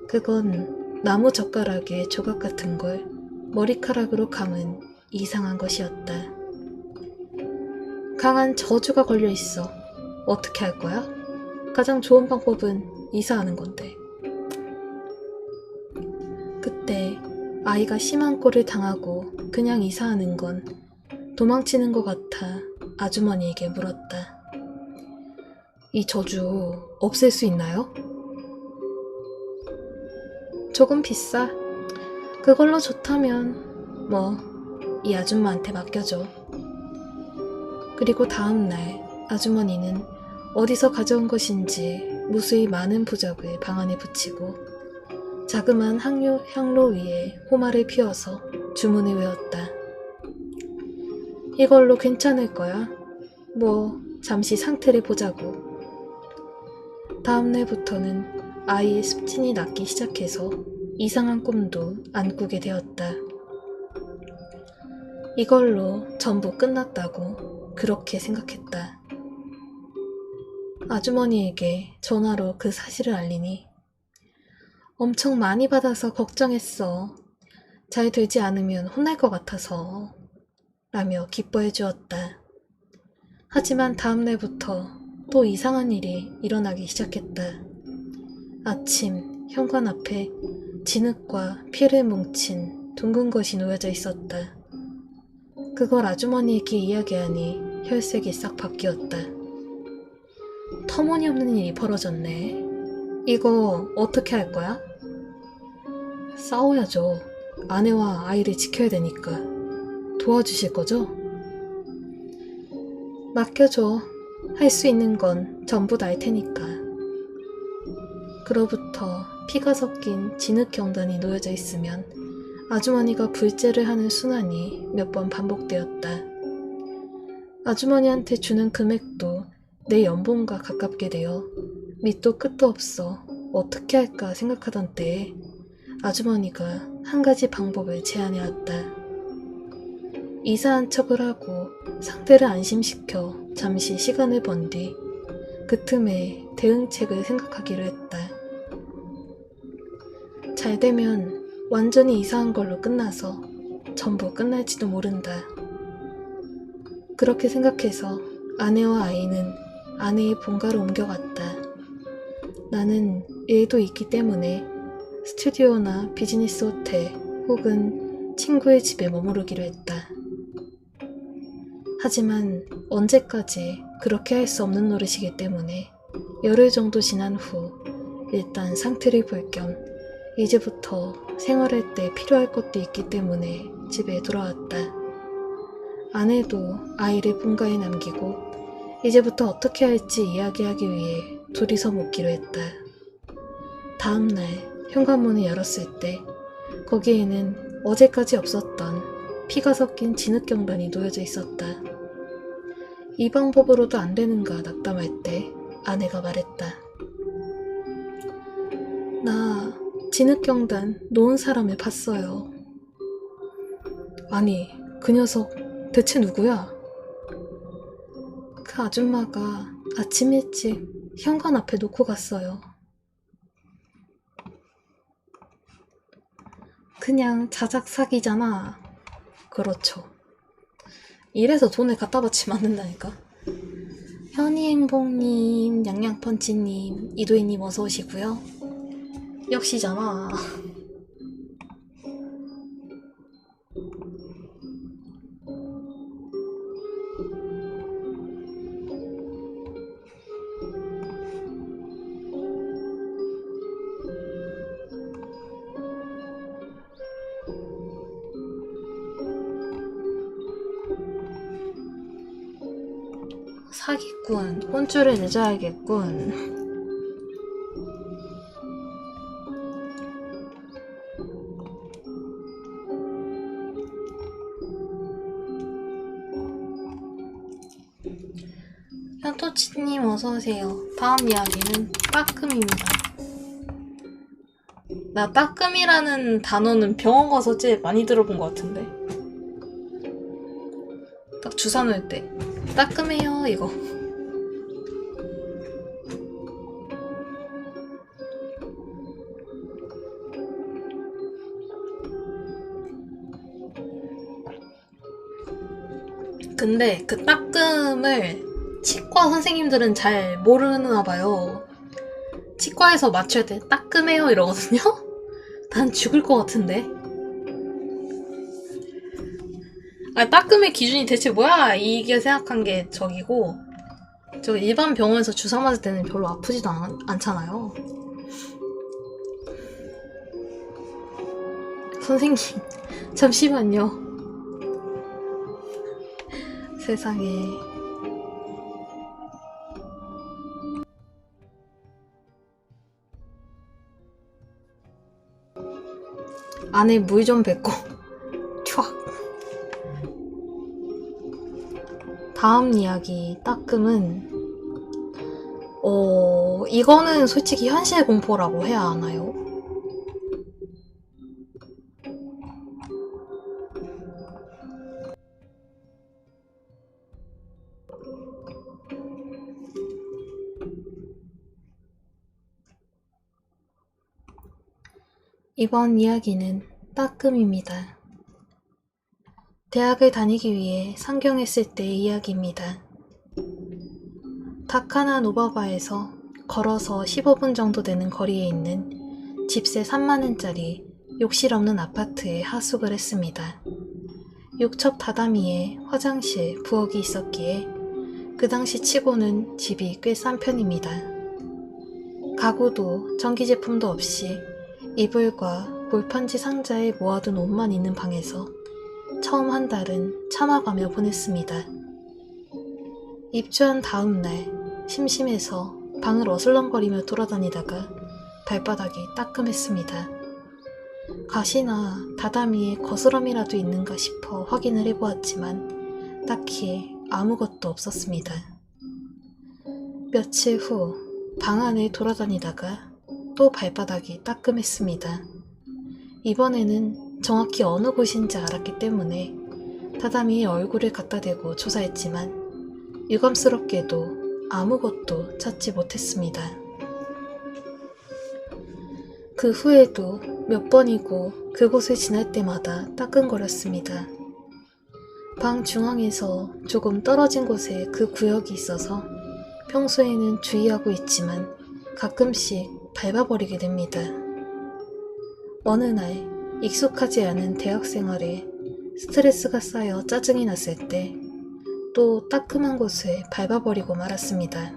Speaker 1: 그건 나무 젓가락에 조각 같은 걸 머리카락으로 감은 이상한 것이었다. 강한 저주가 걸려 있어. 어떻게 할 거야? 가장 좋은 방법은 이사하는 건데. 그때 아이가 심한 꼴을 당하고 그냥 이사하는 건 도망치는 것 같아 아주머니에게 물었다. 이 저주 없앨 수 있나요? 조금 비싸. 그걸로 좋다면 이 아줌마한테 맡겨줘. 그리고 다음날 아주머니는 어디서 가져온 것인지 무수히 많은 부적을 방 안에 붙이고 자그마한 향로 위에 호마를 피워서 주문을 외웠다. 이걸로 괜찮을 거야. 잠시 상태를 보자고. 다음날부터는 아이의 습진이 낫기 시작해서 이상한 꿈도 안 꾸게 되었다. 이걸로 전부 끝났다고 그렇게 생각했다. 아주머니에게 전화로 그 사실을 알리니 엄청 많이 받아서 걱정했어. 잘 되지 않으면 혼날 것 같아서 라며 기뻐해 주었다. 하지만 다음날부터 또 이상한 일이 일어나기 시작했다. 아침 현관 앞에 진흙과 피를 뭉친 둥근 것이 놓여져 있었다. 그걸 아주머니에게 이야기하니 혈색이 싹 바뀌었다. 터무니없는 일이 벌어졌네. 이거 어떻게 할 거야? 싸워야죠. 아내와 아이를 지켜야 되니까. 도와주실 거죠? 맡겨줘. 할 수 있는 건 전부 다 할 테니까. 그로부터 피가 섞인 진흙 경단이 놓여져 있으면 아주머니가 불제를 하는 순환이 몇 번 반복되었다. 아주머니한테 주는 금액도 내 연봉과 가깝게 되어 밑도 끝도 없어 어떻게 할까 생각하던 때에 아주머니가 한 가지 방법을 제안해왔다. 이사한 척을 하고 상태를 안심시켜 잠시 시간을 번 뒤 그 틈에 대응책을 생각하기로 했다. 잘 되면 완전히 이사한 걸로 끝나서 전부 끝날지도 모른다. 그렇게 생각해서 아내와 아이는 아내의 본가로 옮겨갔다. 나는 일도 있기 때문에 스튜디오나 비즈니스 호텔 혹은 친구의 집에 머무르기로 했다. 하지만 언제까지 그렇게 할 수 없는 노릇이기 때문에 열흘 정도 지난 후 일단 상태를 볼 겸 이제부터 생활할 때 필요할 것도 있기 때문에 집에 돌아왔다. 아내도 아이를 본가에 남기고 이제부터 어떻게 할지 이야기하기 위해 둘이서 묵기로 했다. 다음날 현관문을 열었을 때 거기에는 어제까지 없었던 피가 섞인 진흙경단이 놓여져 있었다. 이 방법으로도 안 되는가 낙담할 때 아내가 말했다. 나 진흙경단 놓은 사람을 봤어요. 아니, 그 녀석 대체 누구야? 그 아줌마가 아침 일찍 현관 앞에 놓고 갔어요. 그냥 자작 사기잖아. 그렇죠. 이래서 돈을 갖다 바치면 안 된다니까. 현이행복님, 양양펀치님, 이도희님 어서 오시고요. 역시잖아. 사기꾼, 혼쭐을 내줘야겠군. 현토치님 어서오세요. 다음 이야기는 따끔입니다. 나 따끔이라는 단어는 병원 가서 제일 많이 들어본 것 같은데. 딱 주사 놓을 때 따끔해요 이거.
Speaker 2: 근데 그 따끔을 치과 선생님들은 잘 모르나 봐요. 치과에서 맞춰야 돼. 따끔해요 이러거든요? 난 죽을 것 같은데. 아, 따끔의 기준이 대체 뭐야? 이게 생각한 게 저기고, 저 일반 병원에서 주사 맞을 때는 별로 아프지도 않잖아요. 선생님, 잠시만요. 세상에. 안에 물 좀 뱉고, 촥. 다음 이야기, 따끔은, 이거는 솔직히 현실 공포라고 해야 하나요? 이번 이야기는 따끔입니다. 대학을 다니기 위해 상경했을 때의 이야기입니다. 다카나 노바바에서 걸어서 15분 정도 되는 거리에 있는 집세 3만엔짜리 욕실 없는 아파트에 하숙을 했습니다. 6첩 다다미에 화장실, 부엌이 있었기에 그 당시 치고는 집이 꽤 싼 편입니다. 가구도 전기제품도 없이 이불과 몰판지 상자에 모아둔 옷만 있는 방에서 처음 한 달은 참아가며 보냈습니다. 입주한 다음 날 심심해서 방을 어슬렁거리며 돌아다니다가 발바닥이 따끔했습니다. 가시나 다다미에 거스러미라도 있는가 싶어 확인을 해보았지만 딱히 아무것도 없었습니다. 며칠 후 방 안을 돌아다니다가 또 발바닥이 따끔했습니다. 이번에는 정확히 어느 곳인지 알았기 때문에 다다미에 얼굴을 갖다 대고 조사했지만 유감스럽게도 아무것도 찾지 못했습니다. 그 후에도 몇 번이고 그곳을 지날 때마다 따끔거렸습니다. 방 중앙에서 조금 떨어진 곳에 그 구역이 있어서 평소에는 주의하고 있지만 가끔씩 밟아버리게 됩니다. 어느 날 익숙하지 않은 대학 생활에 스트레스가 쌓여 짜증이 났을 때 또 따끔한 곳을 밟아버리고 말았습니다.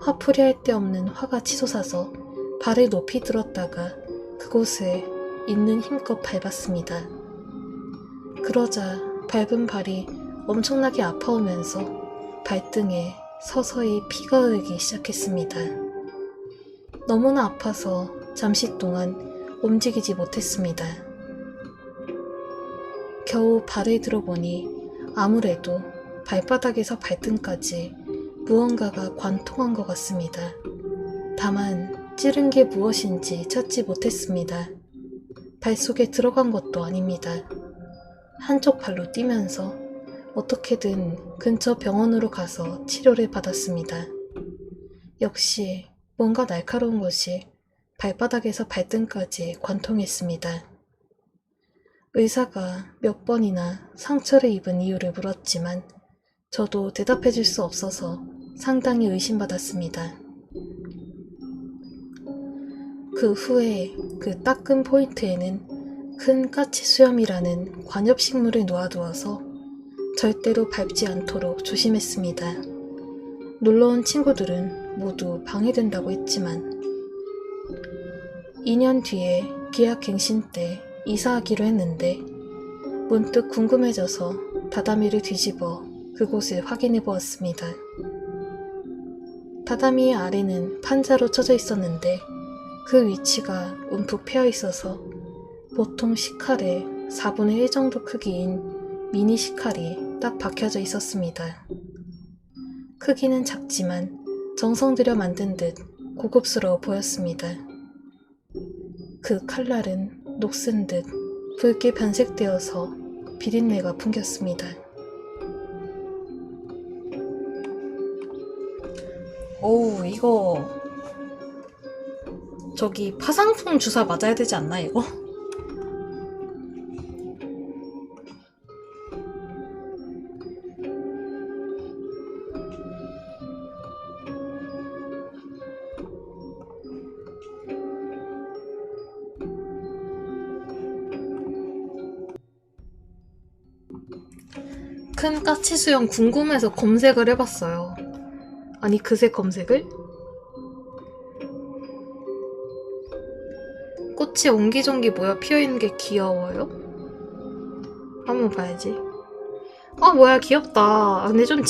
Speaker 2: 화풀이 할 데 없는 화가 치솟아서 발을 높이 들었다가 그곳을 있는 힘껏 밟았습니다. 그러자 밟은 발이 엄청나게 아파오면서 발등에 서서히 피가 흐르기 시작했습니다. 너무나 아파서 잠시 동안 움직이지 못했습니다. 겨우 발을 들어보니 아무래도 발바닥에서 발등까지 무언가가 관통한 것 같습니다. 다만 찌른 게 무엇인지 찾지 못했습니다. 발 속에 들어간 것도 아닙니다. 한쪽 발로 뛰면서 어떻게든 근처 병원으로 가서 치료를 받았습니다. 역시 뭔가 날카로운 것이 발바닥에서 발등까지 관통했습니다. 의사가 몇 번이나 상처를 입은 이유를 물었지만 저도 대답해 줄 수 없어서 상당히 의심받았습니다. 그 후에 그 따끔 포인트에는 큰 까치 수염이라는 관엽식물을 놓아두어서 절대로 밟지 않도록 조심했습니다. 놀러온 친구들은 모두 방해된다고 했지만 2년 뒤에 계약갱신 때 이사하기로 했는데 문득 궁금해져서 다다미를 뒤집어 그곳을 확인해 보았습니다. 다다미의 아래는 판자로 쳐져 있었는데 그 위치가 움푹 패여 있어서 보통 식칼의 4분의 1 정도 크기인 미니 식칼이 딱 박혀져 있었습니다. 크기는 작지만 정성 들여 만든 듯 고급스러워 보였습니다. 그 칼날은 녹슨 듯 붉게 변색되어서 비린내가 풍겼습니다. 오우, 이거 저기 파상풍 주사 맞아야 되지 않나 이거? 큰 까치 수염 궁금해서 검색을 해봤어요. 아니 그새 검색을? 꽃이 옹기종기 모여 피어있는 게 귀여워요? 한번 봐야지. 아 뭐야 귀엽다. 근데 좀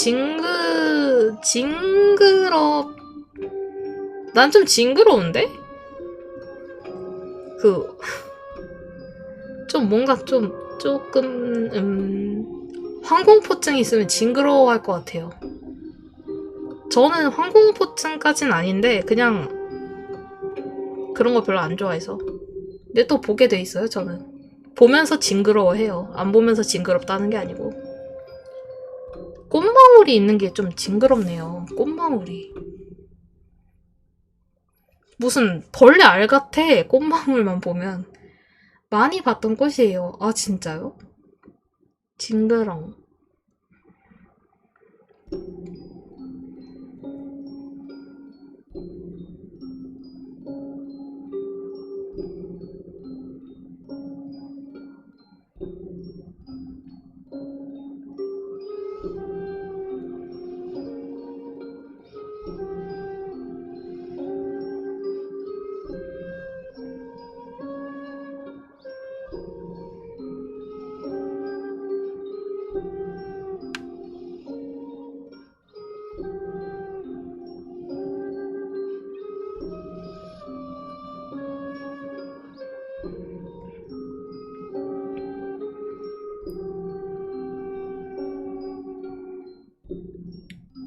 Speaker 2: 난 좀 징그러운데? 좀 뭔가 조금 황공포증 있으면 징그러워할 것 같아요. 저는 황공포증까진 아닌데 그냥 그런 거 별로 안 좋아해서. 근데 또 보게 돼 있어요 저는. 보면서 징그러워해요. 안 보면서 징그럽다는 게 아니고. 꽃망울이 있는 게 좀 징그럽네요. 꽃망울이. 무슨 벌레 알 같아. 꽃망울만 보면. 많이 봤던 꽃이에요. 아 진짜요? 징그러워.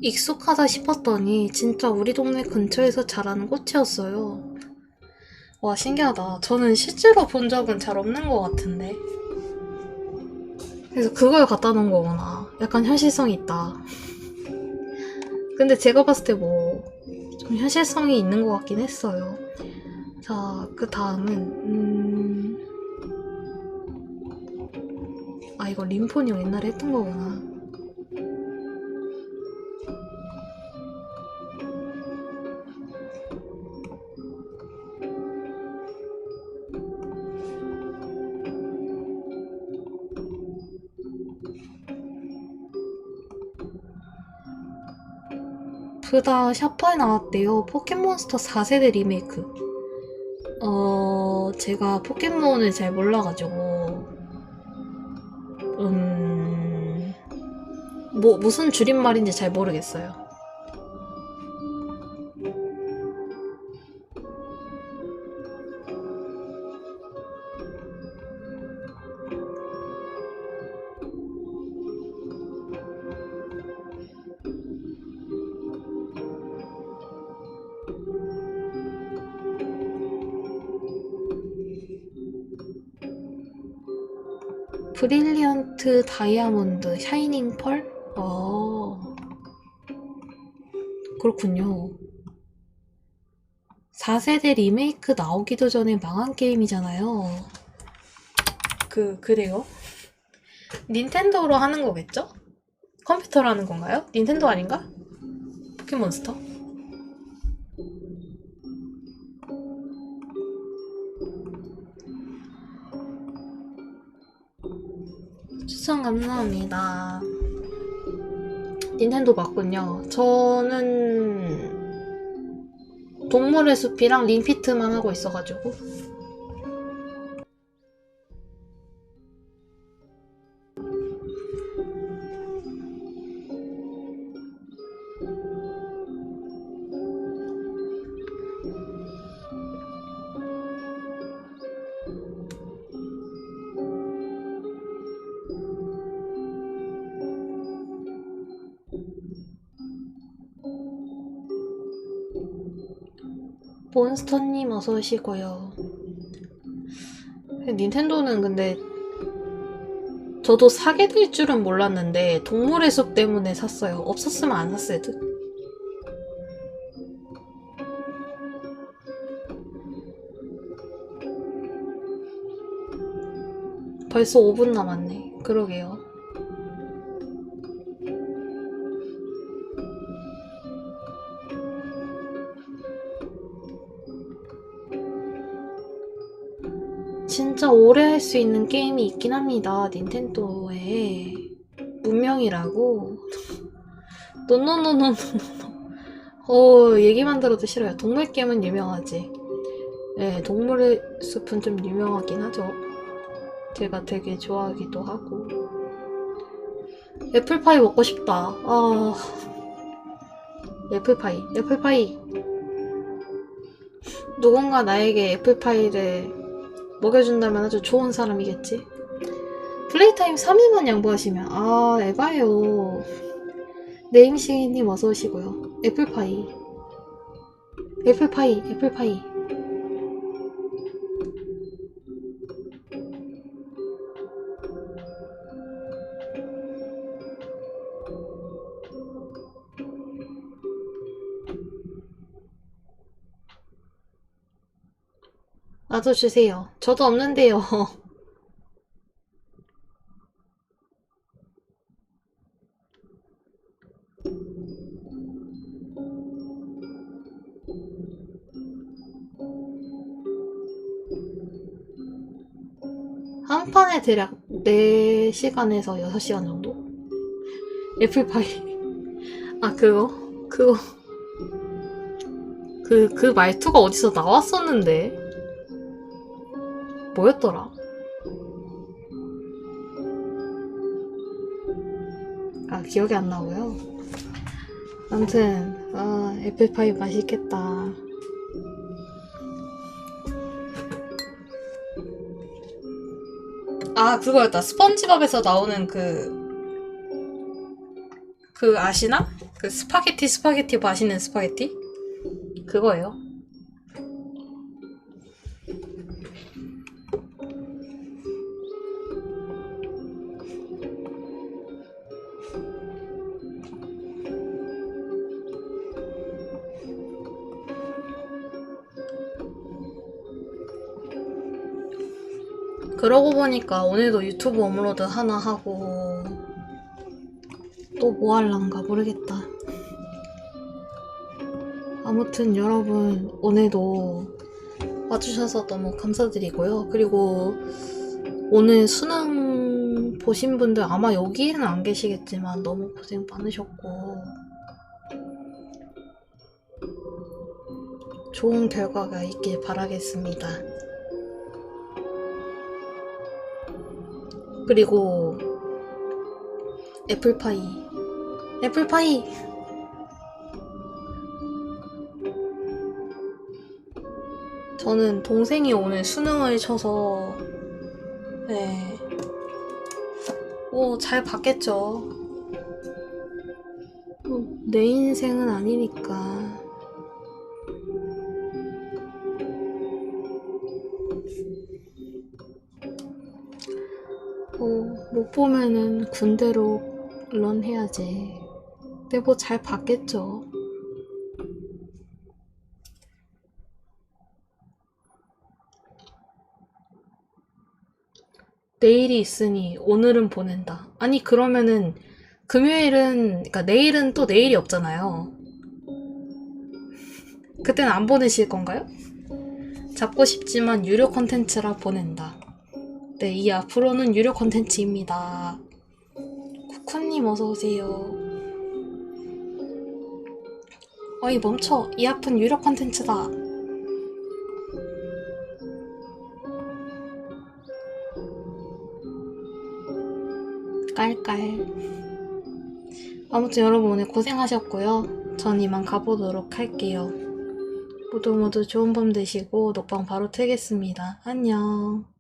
Speaker 2: 익숙하다 싶었더니 진짜 우리 동네 근처에서 자라는 꽃이었어요. 와 신기하다. 저는 실제로 본 적은 잘 없는 것 같은데. 그래서 그걸 갖다 놓은 거구나. 약간 현실성이 있다. 근데 제가 봤을 때 뭐 좀 현실성이 있는 것 같긴 했어요. 자, 그 다음은 아 이거 림폰이 옛날에 했던 거구나. 그다 샤퍼에 나왔대요. 포켓몬스터 4세대 리메이크. 제가 포켓몬을 잘 몰라가지고, 무슨 줄임말인지 잘 모르겠어요. 브릴리언트 다이아몬드, 샤이닝 펄? 그렇군요. 4세대 리메이크 나오기도 전에 망한 게임이잖아요. 그래요? 닌텐도로 하는 거겠죠? 컴퓨터로 하는 건가요? 닌텐도 아닌가? 포켓몬스터? 추천 감사합니다. 닌텐도 맞군요. 저는 동물의 숲이랑 링피트만 하고 있어가지고. 몬스터님 어서 오시고요. 닌텐도는 근데 저도 사게 될 줄은 몰랐는데 동물의 숲 때문에 샀어요. 없었으면 안 샀을 듯. 벌써 5분 남았네. 그러게요. 진짜 오래 할 수 있는 게임이 있긴 합니다. 닌텐도에. 문명이라고? 노노노노노노. 얘기만 들어도 싫어요. 동물게임은 유명하지. 네, 동물의 숲은 좀 유명하긴 하죠. 제가 되게 좋아하기도 하고. 애플파이 먹고 싶다. 애플파이. 누군가 나에게 애플파이를 먹여준다면 아주 좋은 사람이겠지? 플레이타임 3일만 양보하시면, 에바예요. 네임시님 어서오시고요. 애플파이. 나도 주세요. 저도 없는데요. 한 판에 대략 4시간에서 6시간 정도? 애플파이. 그거. 그 말투가 어디서 나왔었는데? 뭐였더라? 기억이 안 나고요. 아무튼, 애플파이 맛있겠다. 그거였다. 스펀지밥에서 나오는 그 아시나? 그 스파게티 맛있는 스파게티? 그거예요. 그러고 보니까 오늘도 유튜브 업로드 하나 하고 또 뭐 할란가 모르겠다. 아무튼 여러분 오늘도 와주셔서 너무 감사드리고요. 그리고 오늘 수능 보신 분들 아마 여기에는 안 계시겠지만 너무 고생 많으셨고 좋은 결과가 있길 바라겠습니다. 그리고 애플파이 저는 동생이 오늘 수능을 쳐서 잘 봤겠죠. 내 인생은 아니니까. 못 보면은 군대로 런 해야지. 근데 뭐 잘 봤겠죠. 내일이 있으니 오늘은 보낸다. 아니 그러면은 그러니까 내일은 또 내일이 없잖아요. 그때는 안 보내실 건가요? 잡고 싶지만 유료 콘텐츠라 보낸다. 네, 이 앞으로는 유료 콘텐츠입니다. 쿠쿠님 어서오세요. 어이 멈춰. 이 앞은 유료 콘텐츠다. 깔깔. 아무튼 여러분 오늘 고생하셨고요. 전 이만 가보도록 할게요. 모두 좋은 밤 되시고 녹방 바로 틀겠습니다. 안녕.